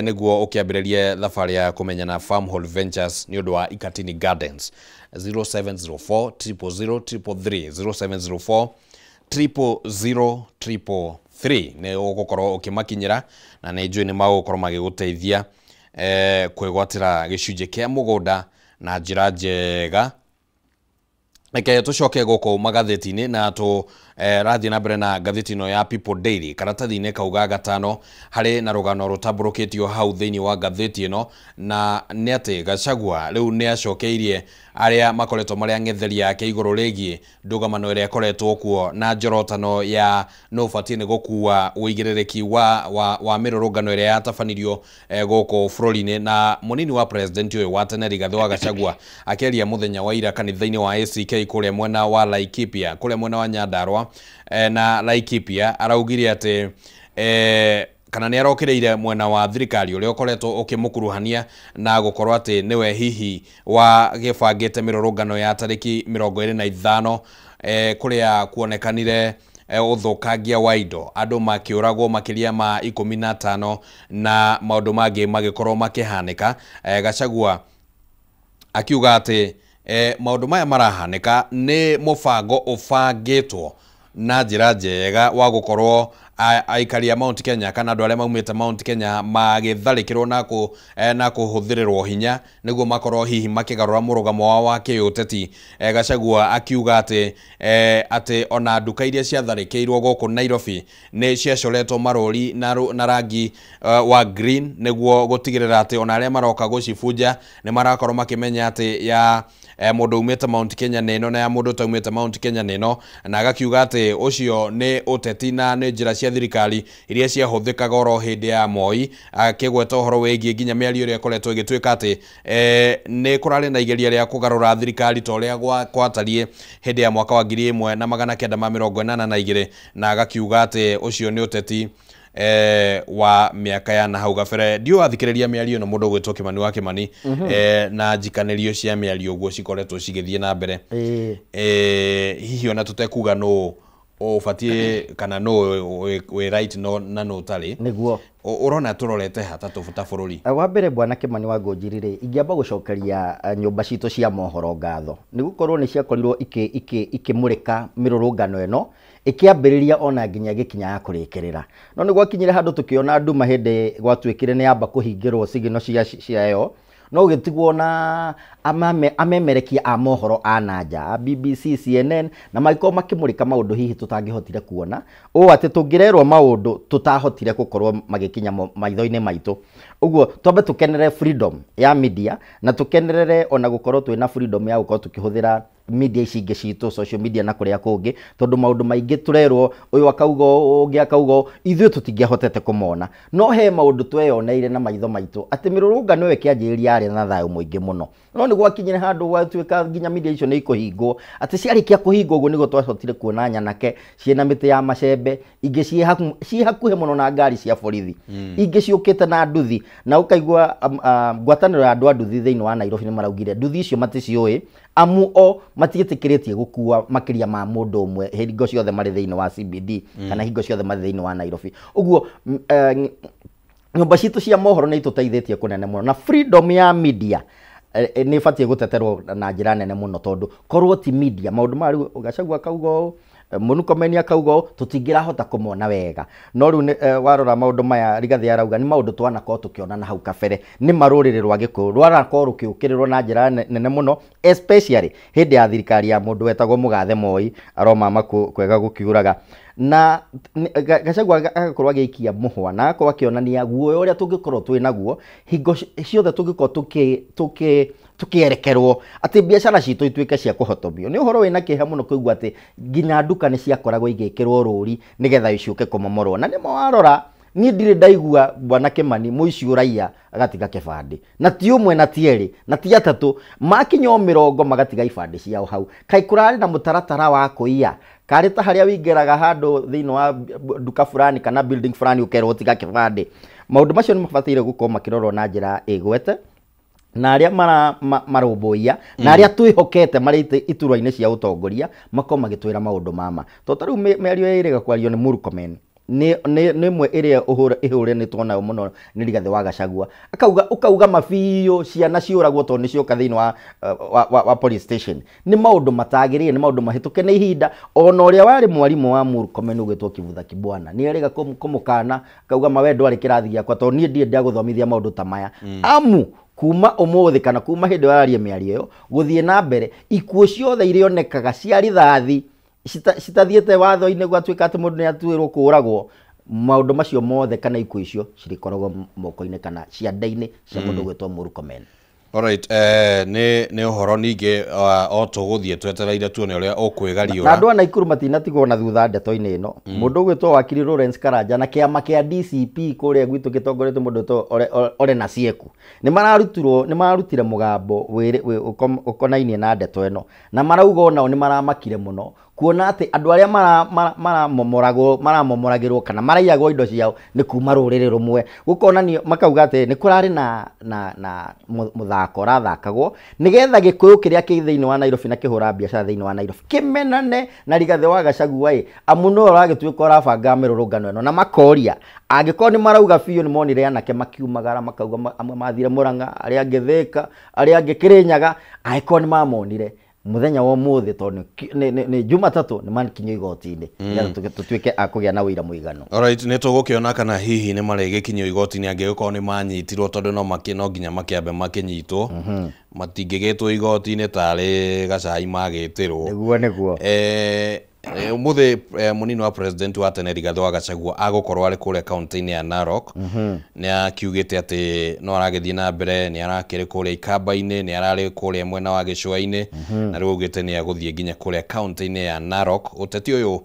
niguo ukiambiririe thabari ya kumenyana Farm Hall Ventures ni undu wa Ikatini Gardens 0704 0000333 0704 ne ugukorwo ukimakinyira na ne njui ni magukorwo magiguteithia kwigwatira gicunje kia mugunda na njira njega. Eke tucoke guku magatheti-ini na tu rathi na mbere na gatheti-ino ya People Daily karatathi-ini kauga gatano hari na rugano rutamburukitio hau thiini wa gatheti ino na ni ati Gachagua riu ni acokeirie aria makoretwo mari ang'etheri yake iguru rigie ndugamano iria koretwo kuo na njorotano ya no fatie ni gukua uigirereki wa mirurungano iria yatabanirio guku bururi-ini na munini wa president uyu wa tene Rigathi wa Gachagua akeria muthenya wa ira kanitha-ini wa ACK kuria mwena wa Laikipia kuria mwena wa Nyandarua na Laikipia araugire ati kana ni arokireire mwena wa thirikari uria ukoretwo ukimukuruhania na gukorwo ati niwe hihi wa gibangite mirurungano ya tariki 25 kuria kuonekanire uthukangia wa indo andu makiuragwo makiria ma 15 na maundu mangi magikorwo makihanika. Gachagua akiuga ati maundu maya marahanika ni mubango ubangitwo na njira njega wa gukorwo aikaria Mount Kenya kana andu aria maumite Mount Kenya magitharikirwo na kuhuthirirwo hinya niguo makorwo hihi makigarura murugamo wao wa kiuteti. Gachagua akiuga ati ona nduka iria ciatharikirwo guku Nairobi ni ciacoretwo marori na rangi wa green niguo gutigirira ati ona aria maroka gucifunja ni marakorwo makimenya ati ya mundu umite Mount Kenya neno na ya mundu taumite Mount Kenya neno na agakiuga ati ucio ni uteti na ni njira cia thirikari iria ciahuthikaga oro hindi ya Moi akigweta uhoro wigie nginya miario iria koretwo igituika ati ni kurari na igeria ria kugarura thirikari to ria gwatarie hindi ya mwaka wa 1982 na agakiuga ati ucio ni uteti wa miaka ya na hau gabere ndio athikiriria miario no mundu gwitwo Kimani wa Kimani na njikanirio cia miario guo cikoretwo cigithie na mbere hihi ona tutekuga no ufatie kana no we right no na no tari niguo urona turorete hata tufuta bururi wa mbere bwana Kimani wa Ngonjiri ingiamba gucokeria nyumba citu cia mohoro ngatho ni gukorwo ni ciakorirwo ikimurika mirurungano eno ikiambiriria ona nginya gikinya ya kurikirira no ni gwakinyire handu tukiona andu mahinde gwatwikire ni amba kuhingirwo sigino ciayo no gitigwo na amemerekia a mohoro ananja BBC CNN na maiko makimurika maundu hihi tutangihotire kuona o ati tungirerwo maundu tutahotire gukorwo magikinya maitho-ini maitu uguo twambe tukenerere freedom ya media na tukenerere ona gukorwo twina freedom ya gukorwo tukihuthira media ici ingi citu social media na kuria kungi tondu maundu maingi turerwo uyu akauga ungi akauga ithuĩ tutingihotete kumona no he maundu tweyoneire na maitho maitu ati mirurungano ĩyo kianjĩrĩria arĩ na thayũ mũingĩ mũno no nĩ gwakinyire handũ gwatuĩka nginya media icio nĩ ikũhingwo ati ciarĩkia kũhingwo ũguo nĩguo twahotire kuona nyanake ciĩna mĩtĩ ya macembe ingĩ ciĩ hakuhĩ mũno na ngari cia borithi ingĩ ciũkĩte na nduthi na ũkaigua ngwatanĩro ya andũ a nduthi thĩinĩ wa Nairobi nĩ maraugire nduthi icio maticiũĩ amu o matiĩtĩkĩrĩtie gũkua makĩria ma mũndũ ũmwe hingo ciothe marĩ thĩinĩ wa CBD kana hingo ciothe marĩ thĩinĩ wa Nairobi ũguo nyumba citu cia mohoro nĩ itũteithĩtie kũnene mũno na freedom ya media nä batie gå teterwo na njä ra nene må no tondå korwo ti media maå ndå marä Gachagua akauga å Mũnukomeni akauga tå tingä rahota kå mona wega no rä u warora maå ndå maya Rigathĩ arauga nä maå ndå twanakorwo tå kä ona na hau kabere nä marå rä rä rwa gä kå rwarakorwo rå kä å kä rä rwo na njä ra nene må no especially hä ndä ya thirikari ya må ndå wetagwo Mũgathe Moi aromama kwega gå kä å raga na Gachagua agakorwo agĩikia mũhwa na agakorwo akĩonania guoya ũrĩa tũngĩkorwo twĩ naguo hingo ciothe tũngĩkorwo tukierekerwo ati biacara citũ ituĩke cia kũhotomio nĩ ũhoro wĩna kĩeha mũno kũigua atĩ nginya nduka nĩ ciakoragwo igĩkĩrwo rũri nĩgetha iciũke kũmomorwo na nĩmo warora niĩ ndirĩ ndaigua Bwana Kimani mũici ũraiya agatiga kĩbandĩ na ti ũmwe na ti erĩ na ti atatũ makinya 40 magatiga ibandĩ ciao hau kai kũrarĩ na mũtaratara wa kũiya karĩ ta harĩa wĩingĩraga handũ thĩinĩ wa nduka fulani kana building fulani ũkerwo tiga kĩbandĩ maũndũ macio nĩ mabataire gũkorwo makĩrorwo na njĩra ĩgwete na arĩa marũmbũiya na arĩa twĩhokete marĩ iturwa-inĩ cia ũtongoria makorwo magĩtwĩra maũndũ mama to ta rĩu mĩario ĩrĩga kwario nĩ Mũrkomen nĩ mwe ĩrĩa ĩhũranĩtwo nayo mũno nĩ Rigathĩ wa Gachagua ukauga mabiũ ciana ciũragwo tondũ nĩ cioka thĩinĩ wa police station nĩ maũndũ matagĩrĩire nĩ maũndũ mahĩtũke nĩ ihinda ona ũrĩa warĩ mwarimũ wa Mũrkomen ũgĩtwo Kivutha Kibwana nĩ erĩga kũmũkana akauga mawe ndwarĩ kĩrathi gĩakwa tondũ niĩ ndirĩ ndagũthomithia maũndũ ta maya amu kuma ũmũthĩ kana kuma hĩndĩ wararia mĩario ĩyo gũthiĩ na mbere ikuũ ciothe irĩonekaga cia rithathi citathiĩte watho-inĩ gwatuĩka atĩ mũndũ nĩ atuĩrwo kũragwo maũndũ macio mothe kana ikuũ icio cirĩkoragwo moko-inĩ kana ciande-inĩ cia mũndũ gwĩtwo Mũrkomen. Alright, nĩ ũhoro ningĩ o tũgũthiĩ twetereire tuone ũrĩa ũkwĩgariũra na andũ a Naikuru matinatigwo na thutha ndeto-inĩ ĩno mũndũ ũgwĩtwo wakiri Lawrence Karanja na kĩama kĩa DCP kũrĩa gwitũ gĩtongoretio mũndũ wĩtwo Ole Nasieku nĩ mararutire mũgambo ũkonainie na ndeto ĩno na marauga onao nĩ maramakire mũno kuona atĩ andũ arĩa maramomoragĩrwo kana maraiyagwo indo ciao nĩ kuma rũrĩrĩ rũmwe gũkonanio makauga atĩ nĩ kũrarĩ na mũthako ũrathakagwo nĩgetha gĩkũyũ kĩrĩa kĩ thĩinĩ wa Nairobi na kĩhũra biacara thĩinĩ wa Nairobi kĩmenane na Rigathĩ wa Gachagua amu no ũragĩtuĩka ũrabanga mĩrũrũngano ĩno na makoria angĩkorwo nĩ marauga biũ nĩ monire anake makiumagara makauga amwe mathire Mũrang'a arĩa angĩ Thĩka arĩa angĩ Kĩrĩnyaga angĩkorwo nĩ mamonire muthenya wa mũthĩ tondũ nĩ Jumatatũ nĩ makinyio igoti-inĩ tũtuĩke a kũgĩa na ũira mũigano. Alright, nĩ tũgũkĩona kana hihi nĩ marĩgĩkinyio igoti-inĩ angĩgĩkorwo nĩ manyitirwo tondũ no nginya makĩambe makĩnyitwo matingĩgĩtwo igoti-inĩ tarĩ gacai magĩtĩrwo nĩguo mũthĩ mũnini wa president wa tene Rigathĩ wa Gachagua agũkorwo arĩ kũrĩa kaunti-inĩ ya Narok nĩ akiugĩte atĩ no aragĩthiĩ na mbere nĩ arakĩrĩ kũrĩa Ikamba-inĩ nĩ ararĩ kũrĩa mwena wa Gĩcũa-inĩ na rĩu augĩte nĩ agũthiĩ nginya kũrĩa kaunti-inĩ ya Narok ũteti ũyũ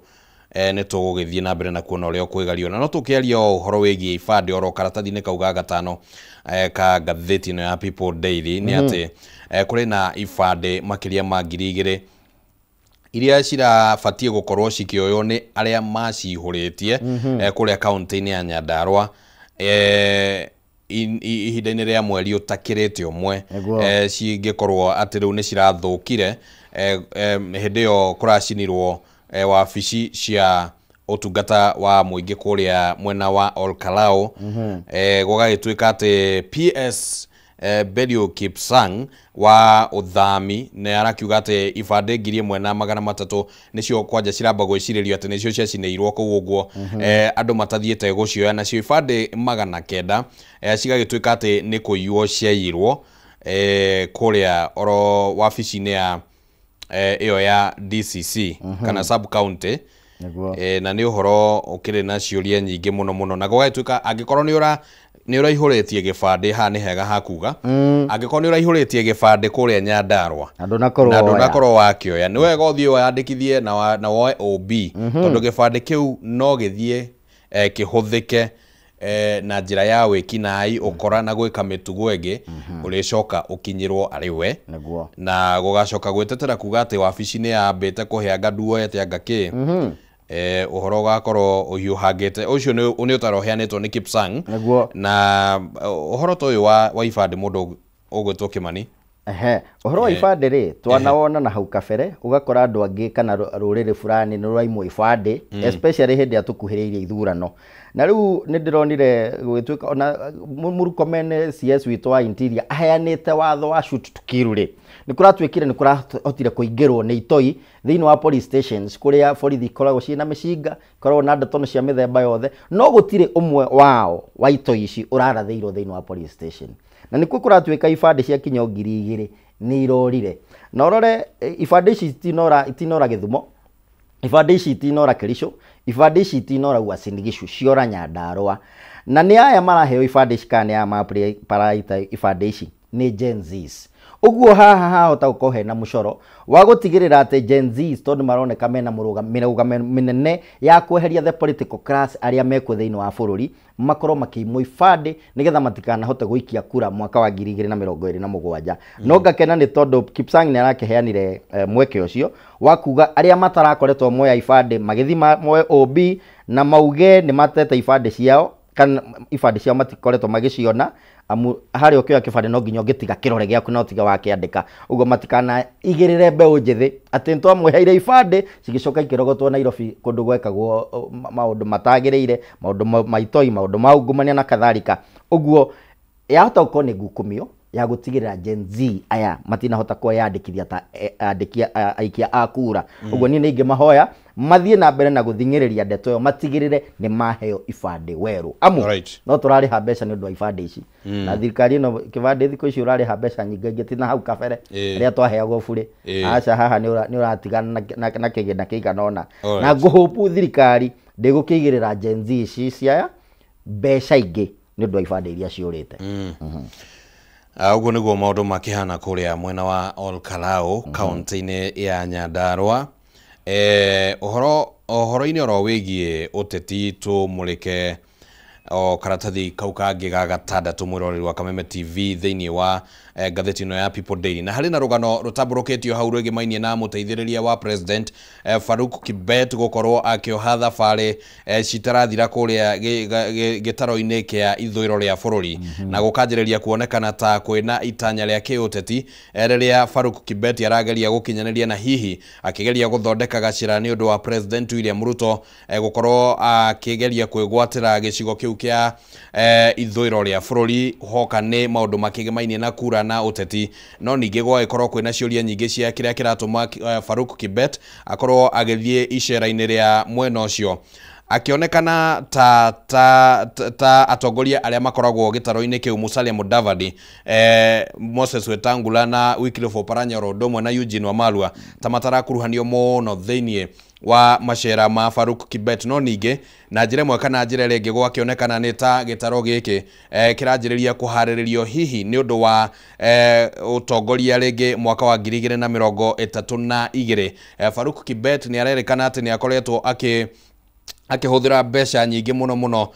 nĩ tũgũgĩthiĩ na mbere na kuona ũrĩa ũkwĩgario na no tũkĩaria ũhoro wĩgiĩ ibandĩ oro karatathi-inĩ kauga gatano ka ngathĩti ĩno ya People Daily nĩ atĩ kũrĩ na ibandĩ makĩria ma 2,000 iria cirabatie gũkorwo cikĩoywo nĩ arĩa macihũrĩtie kũrĩa kaunti-inĩ ya Nyandarua ihinda-inĩ rĩa mweri ũtakĩrĩte ũmwe cingĩkorwo atĩ rĩu nĩ cirathũkire hĩndĩ ĩyo kũracinirwo wabici cia ũtungata wa mũingĩ kũrĩa mwena wa Olkalau gũgagĩtuĩka atĩ PS Berio Kipsang wa uthami nĩ arakiuga atĩ ibandĩ 1,300 nĩcio kwanja ciramba gwĩcirĩrio atĩ nĩcio ciacinĩirwo kũu ũguo andũ matathiĩte gũcioya nacio ibandĩ 900 cigagĩtuĩka atĩ nĩ kũiywo ciaiyirwo kũrĩa oro wabici-inĩ ya ĩyo ya DCC kana sub county na nĩ ũhoro ũkĩrĩ na ciũria nyingĩ mũno na gũgagĩtuĩka angĩkorwo nĩ ũraihũrĩtie gĩbandĩ haha nĩ hega hakuga angĩkorwo nĩ ũraihũrĩtie gĩbandĩ kũrĩa Nyandarua na ndũnakorwo wakĩoya nĩ wega ũthiĩ wandĩkithie na woe OB tondũ gĩbandĩ kĩu no gĩthiĩ kĩhũthĩke na njĩra ya wĩkinaĩ ũkora na gwĩka mĩtugo ĩngĩ ũrĩcoka ũkinyĩrwo arĩ we na gũgacoka gwĩtetera kuga atĩ wabici nĩ yambĩte kũheanga nduoete anga kĩ ũhoro ũgakorwo ũhiũhangĩte ũcio nĩ ũtaro ũheanĩtwo nĩ Kipsang na ũhoro ta ũyũ wa ibandĩ mũndũ ũgwĩtwo Kĩmani ũhoro wa ibandĩ rĩ twanawona na hau kabere ũgakora andũ angĩ kana rũrĩrĩ fulani nĩ rũraimwo ibandĩ especially hĩndĩ ya tũkuhĩrĩirie ithurano na riu ni ndironire gwituika ona Murkomen CS witũ wa interior aheanite watho wa shoot to kill ri ni kuratwikire ni kurahotire kuingirwo ni itoi thiini wa police stations kuria borithi koragwo ciina micinga koragwo na ndotono cia mithemba yothe no gutire umwe wao wa itoi ici urarathiirwo thiini wa police station na nikuo kuratwika ibande cia kinyo 2,000 ni irorire na orore ibande ici itinora Githumo ibande ici itinora Kericho ibande ici itinora Uasin Gishu ciora Nyandarua na ni aya maraheo ibande ici kana ya maparaita ibande ici ni Gen Zs uguo haha hota gukohe na mucoro wa gutigirira ati Gen Zs tondu maroneka mena mirugamo minene ya kweheria the political class aria mekwe thiini wa bururi makorwo makimwo ibande nigetha matikana hote guikia kura mwaka wa 2027 no ngakena ni tondu Kipsang ni arakeheanire mweke ucio wa kuga aria matarakoretwo moya ibande magithi moe OB na mauge ni matete ibande ciao kana ibande ciao matikoretwo magiciona amu hari okyo kibande no nginya ngitiga kirore giaku no tiga wakiandika ugo matikana igirire mbeu njithi ati ntwa mweheire ibande cigicoka ikirogotwo Nairobi kundu gwekagwo maundu matagiriire maundu maitoi maundu maungumania na katharika uguo yahota uko ni ngukumio ya gutigirira Gen Z aya matina hota kwa yandikithia ta andikia aikia akura uguo ni ninge mahoya mathie na mbere na guthingiriria ndeto yo matigirire ni maheo ibande weru amu no turari ha mbeca ni undu wa ibande ici na thirikari no kibande thiko ici urari ha mbeca nyingi ngitina hau kabere ria twaheagwo bure aca haha ni uratigana na kigenda kiganona na nguhupu thirikari ndigukigirira Gen Z ici cia mbeca ingi ni undu wa ibande iria ciurite uguo niguo maundu makihana kuria mwena wa Olkalau county-ini ya Nyandarua ohoro-ini oro wigie uteti tumurike o karatathi kau kangi ga gatandatu mwiroreri wa Kameme TV thiini wa ngatheti ino ya People Daily na hari na rugano rutamburuketio hau rwigimainie na muteithiriria wa president Farouk Kibet gukorwo akioha thabari citarathira kuria gitaro-ini kia ithwiro ria bururi na gukanjiriria kuonekana ta kwina itanya ria kiuteti riria Farouk Kibet arageria gukinyaniria na hihi akigeria guthondeka gacira ni undu wa president William Ruto gukorwo akigeria kwigwatira gicigo kiu kia ithwiro ria bururi hoka ni maundu makigimainie na kura na uteti no ninge gwagikorwo kwina ciuria nyingi cia kiria kiratuma Farouk Kibet akorwo agithie icera-ini ria mwena ucio akionekana ta atongoria aria makoragwo gitaro-ini kiu Musalia Mudavadi Moses Wetangula na Wycliffe Oparanya Orodoma na Eugene Wamalwa ta matarakuruhanio muno thiini wa macera ma Farouk Kibet no ninge na njira imwe kana njira ringi gwakionekana ni ta gitaro giki kiranjiriria kuhariririo hihi ni undu wa utongoria ringi mwaka wa 2032 Farouk Kibet ni arerikana ati ni akoretwo akihuthira mbeca nyingi muno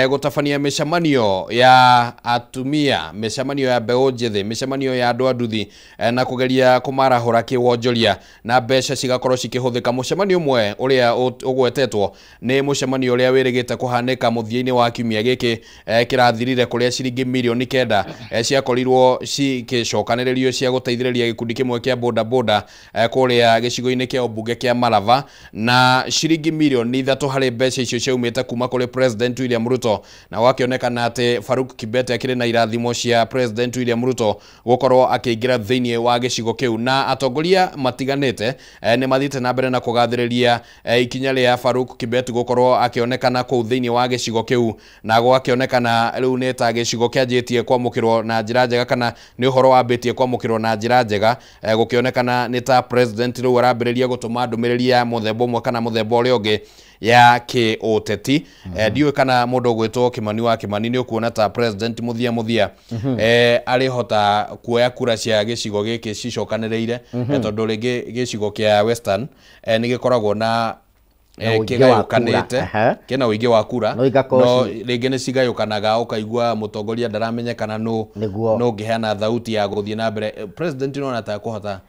gutabania micemanio ya atumia micemanio ya mbeu njithi micemanio ya andu anduthi na kugeria kumarahura kiwonjoria na mbeca cigakorwo cikihuthika mucemanio umwe uria ugwetetwo ni mucemanio uria wirigite kuhanika muthia-ini wa kiumia giki kirathirire kuria ciringi milioni 9 ciakorirwo cikicokaniririo cia guteithiriria gikundi kimwe kia boda boda kuria gicigo-ini kia ubunge kia Malava na ciringi milioni 3 hari mbeca icio ciaumite kuma kuri president William Ruto na wakionekana ati Farouk Kibet akiri na irathimo cia president William Ruto gukorwo akiingira thiini wa gicigo kiu na atongoria matiganite ni mathite na mbere na kugathiriria ikinya ria Farouk Kibet gukorwo akionekana ku thiini wa gicigo kiu na gwakionekana riu ni ta gicigo kianjitie kwamukirwo na njira njega kana ni uhoro wambitie kwamukirwo na njira njega gukionekana ni ta president riu arambiriria gutuma ndumiriria muthemba umwe kana muthemba uria ungi ya ki uteti ndiwe kana mundu gwitwo Kimani wa Kimani ni ukuona ta president muthia ari hota kuoya kura cia gicigo giki cicokaniriire tondu ringi gicigo kia Western ni gikoragwo na kigayukanite kena uingi wa kura no ringi ni cigayukanaga ukaigua mutongoria ndaramenyekana no ngiheana thauti ya guthie na mbere president no nata kuhota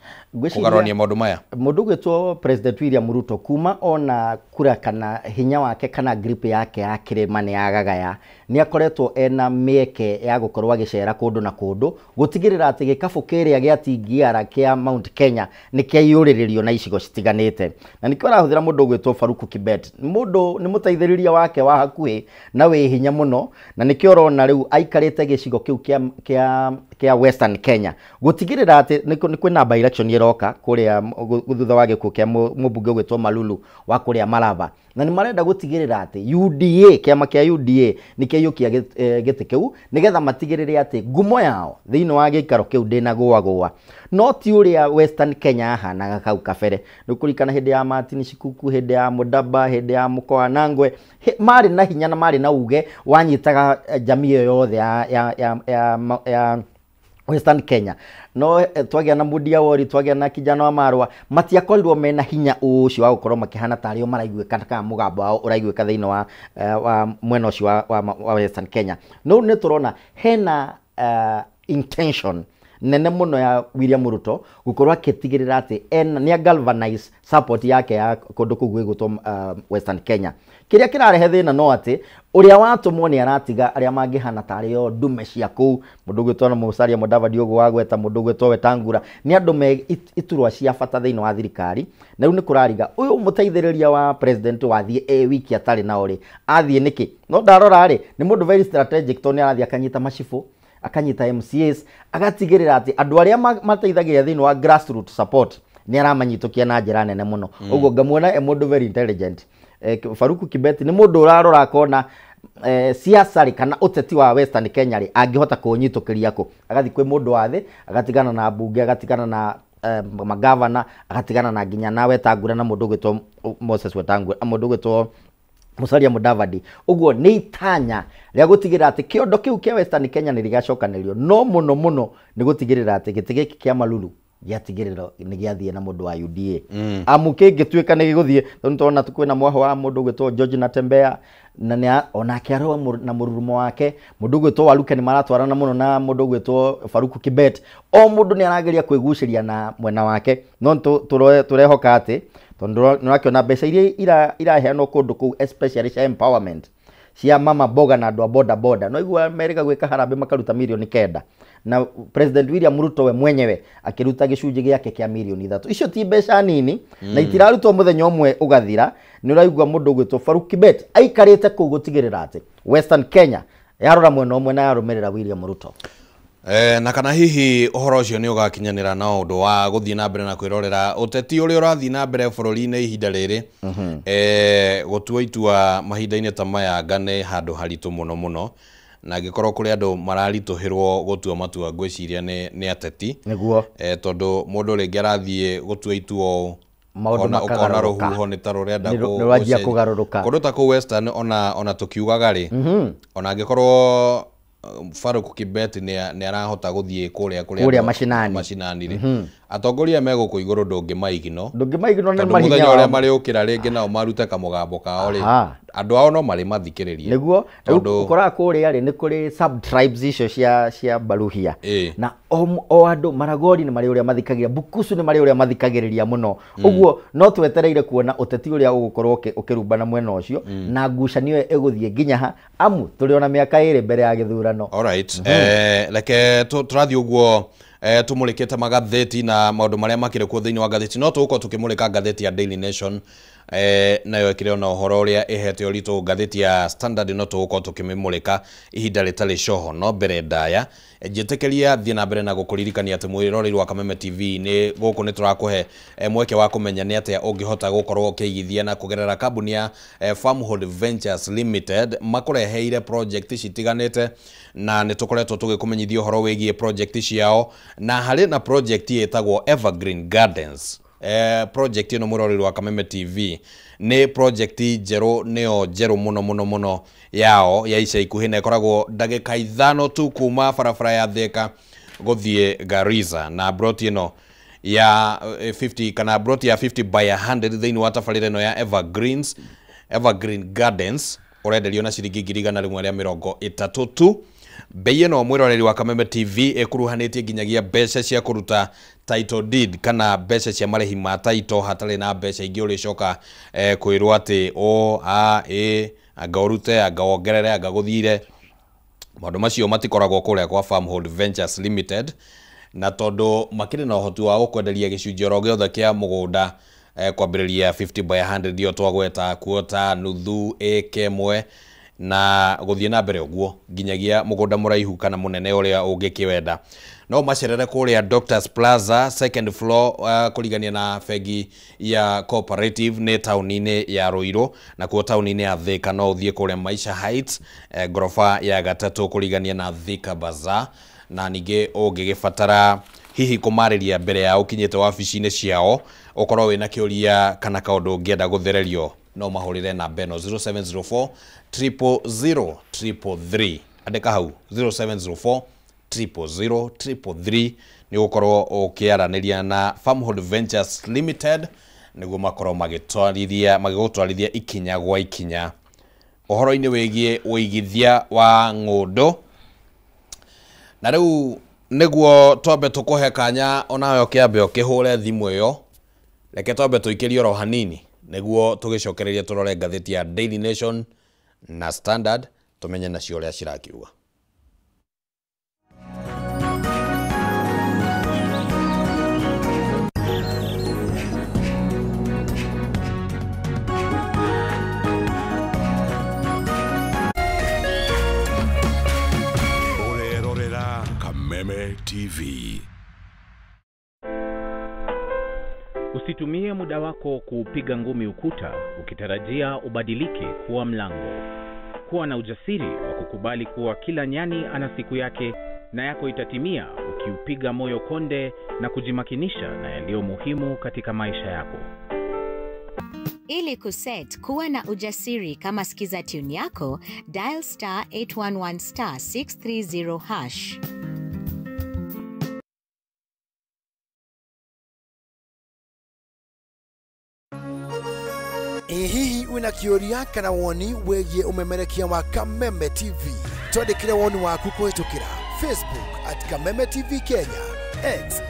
kugaronia maundu maya mundu gwitwo president William Ruto kuma ona kura kana hinya wake kana grip yake ya kirima ni agagaya ni akoretwo ena mieke ya gukorwa gicera kundu na kundu gutigirira ati gikabu kiria giatingiara kia Mount Kenya ni kiayuriririo na icigo citiganite na nikio arahuthira mundu gwitwo Faruku Kibet mundu ni mutaithiriria wake wa hakuhi na we hinya muno na nikio urona riu aikarite gicigo kiu kia Western Kenya gutigirira ati ni kwina by election iroka kuria guthutha wa gikuo kia mubunge gwitwo Malulu wa kuria Malava na ni marenda gutigirira ati UDA kiama kia UDA nikiyukia giti kiu nigetha matigirire ati ngumo yao thiini wa gikaro kiu ndina gwa no ti uria Western Kenya hanaga kau kabere nukurikana hindi ya Martin Shikuku hindi ya Mudaba hindi ya Mukoa Nangwe mari na hinya na mari na uge wanyitaga jamii yothe ya Western Kenya no twagia na Mudia Wori twagia na kijana wa Marwa matiakorirwo mena hinya ucio wa gukorwo makihana tario maraiguika kana mugambo wao uraiguika thiini wa mwena ucio wa Western Kenya no ni turona hena intention nene muno ya William Ruto gukorwa ketigirira ati ni galvanize support yake ya kundu kugwigutwo Western Kenya kiria kirarehe thina no ati uria watumwo ni aratiga aria mangihana tario ndume cia kuu mundu gwitwo na Musalia Mudavadi ugo wagweta mundu gwitwo Wetangura ni andu me iturwa cia bata thiini wa thirikari na riu ni kurariga uyu muteithiriria wa president wathie wiki atari na ori athie niki no ndarora ri ni mundu very strategic to ni arathie akanyita macifu akanyita MCAs agatigirira ati andu aria mateithagiria thiini wa grassroots support ni aramanyitukia na njira nene muno ugo ngamuona mundu very intelligent Faruku Kibet ni mundu urarora akona siasa ri kana uteti wa Western Kenya ri angihota kunyitukiria ko agathi kwi mundu wathi agatigana na bunge agatigana na magavana agatigana na nginya na Wetangura na mundu gwitwo Moses Wetangura mundu gwitwo Musalia Mudavadi uguo ni itanya ria gutigirira ati kiondo kiu kia Western Kenya ni rigacokanĩrio no muno ni gutigirira ati gitigi kia Malulu giatigirira ni giathie na mundu wa UDA amuke gituika ni giguthie tontu kwina mwaho wa mundu gwitwo George Natembea na ni ona kiaro na mururumo wake mundu gwitwo Waluke ni maratwarana muno na mundu gwitwo Faruku Kibet o mundu ni arageria kwiguciria na mwena wake no turehoka ati tondu nurakiona mbeca iria iraheanwo kundu kuu especially cia empowerment cia mama boga na andu a boda no igua Amerika gwika harambe makaruta milioni 9 na President William Ruto we mwenyewe akiruta gicunji giake kia milioni 3 icio ti mbeca nini na itirarutwo muthenya umwe ugathira ni uraigua mundu gwitwo Faruku Kibet aikarite kuu gutigirira ati Western Kenya yarora mwena umwe na yarumirira William Ruto na kana hihi uhoro ucio ni ugakinyanira na undu wa guthii na mbere na kwirorera uteti uri urathii na mbere bururi-ini ihinda riri gutua itua mahinda-ini ta maya ngane handu haritu muno na gikorwo kuri andu mararituhirwo gutua matua ngwiciria ni ateti niguo tondu mundu ringi arathie gutua itua ona ruhuho ni tarurenda kugaruruka kundu ta ku Western ona tukiugaga ri ona angikorwo Faruku Kibet ni arahota guthie kuria mashinani ri atongoria meguko iguru ndungimaigino na mahinya uria mariukira ringi nao marute kamugambo kao ri andu ao no mari mathikiririe niguo ukora kuria ri ni kuri sub tribes icio cia Baruhia na o andu Maragori ni mari uria mathikagiria Bukusu ni mari uria mathikagiriria muno uguo no twetereire kuona uteti uria ugukorwo ukirumbana mwena ucio na ngucanio iguthie nginya ha amu turiona miaka iri mbere ya githurano alright like turathie uguo tumulikite magatheti na maundu maria makire ku thiini wa gatheti no tuko tukimulika gatheti ya Daily Nation nayo ikire na uhoro uria ihete urito gatheti ya Standard no tuko tukimimulika ihinda ritari coho no mbere ndaya njitekeria thie na mbere na gukuririkania ati mwiroreri wa Kameme TV ni guku ni turakuhe mweke wa kumenya ni atia ungihota gukorwo ukigithia na kugerera kambuni ya Farmhold Ventures Limited makureheire project citiganite na ni tukoretwo tugikumenyithia uhoro wigie project ciao na hari na project yetagwo Evergreen Gardens project ino mwiroreri wa Kameme TV ni project neo muno yao ya ica ikuhi na ikoragwo ndagika 5 tu kuma barabara ya Thika guthie Garissa na brought ino ya 50 kana brought ya 50 by 100 thiini wa tabarira ino ya Evergreen Gardens urenderio na ciringi 130 tu bei ino mwiroreri wa Kameme TV ekuruhanitie nginyagia mbeca cia kuruta title deed kana mbeca cia marehi ma title hatari na mbeca ingi uricoka kwirwo ati agaurute agaongerere agaguthire maundu macio matikoragwo kuria kwa Farmhold Ventures Limited na tondu makiri na uhoti wa gukwenderia gicunjio ro giothe kia mugunda kwambĩrĩria 50 by 100 dio twagweta kuota nuthu ĩkemwe na gũthiĩ na mbere ũguo nginyagia mũgũnda mũraihu kana mũnene ũrĩa ũngĩkĩwenda. No macerere kũrĩa Doctors Plaza second floor kũrigania na bengi ya Cooperative nĩ taũni-inĩ ya Ruiru, na kuo taũni-inĩ ya Thika no ũthiĩ kũrĩa Maisha Heights gorofa ya gatatũ kũrigania na Thika Bazaar. Na ningĩ ũngĩgĩbatara hihi kũmarĩria mbere ya ũkinyĩte wabici-inĩ ciao ũkorwo wĩna kĩũria kana kaũndũ ũngĩenda gũthererio no mahũrĩre namba ĩno 0704 000 333. Andĩka hau 0704 000 333 nĩ gũkorwo ũkĩaranĩria na Farmhold Ventures Limited nĩguo makorwo magĩgũtwarithia ikinya gwa ikinya ũhoro-inĩ wĩgiĩ ũigithia wa ng'ũndũ. Na rĩu nĩguo twambe tũkũhe kanya onawe ũkĩambe ũkĩhũre thimũ ĩyo, reke twambe tũikĩrie oro hanini nĩguo tũgĩcokererie tũrore ngathĩti ya Daily Nation na Standard tũmenye nacio ũrĩa cirakiuga. Kameme TV. Usitumie muda wako kupiga ngumi ukuta ukitarajia ubadilike kuwa mlango. Kuwa na ujasiri wa kukubali kuwa kila nyani ana siku yake na yako itatimia ukiupiga moyo konde na kujimakinisha na yaliyo muhimu katika maisha yako. Ili kuset kuwa na ujasiri kama sikiza tune yako, dial *811 *630#. Hihi wina kĩũria kana woni wĩgiĩ umemerekia wa Kameme TV, twandĩkĩre woni waku kũhĩtũkĩra Facebook @Kameme TV Kenya, X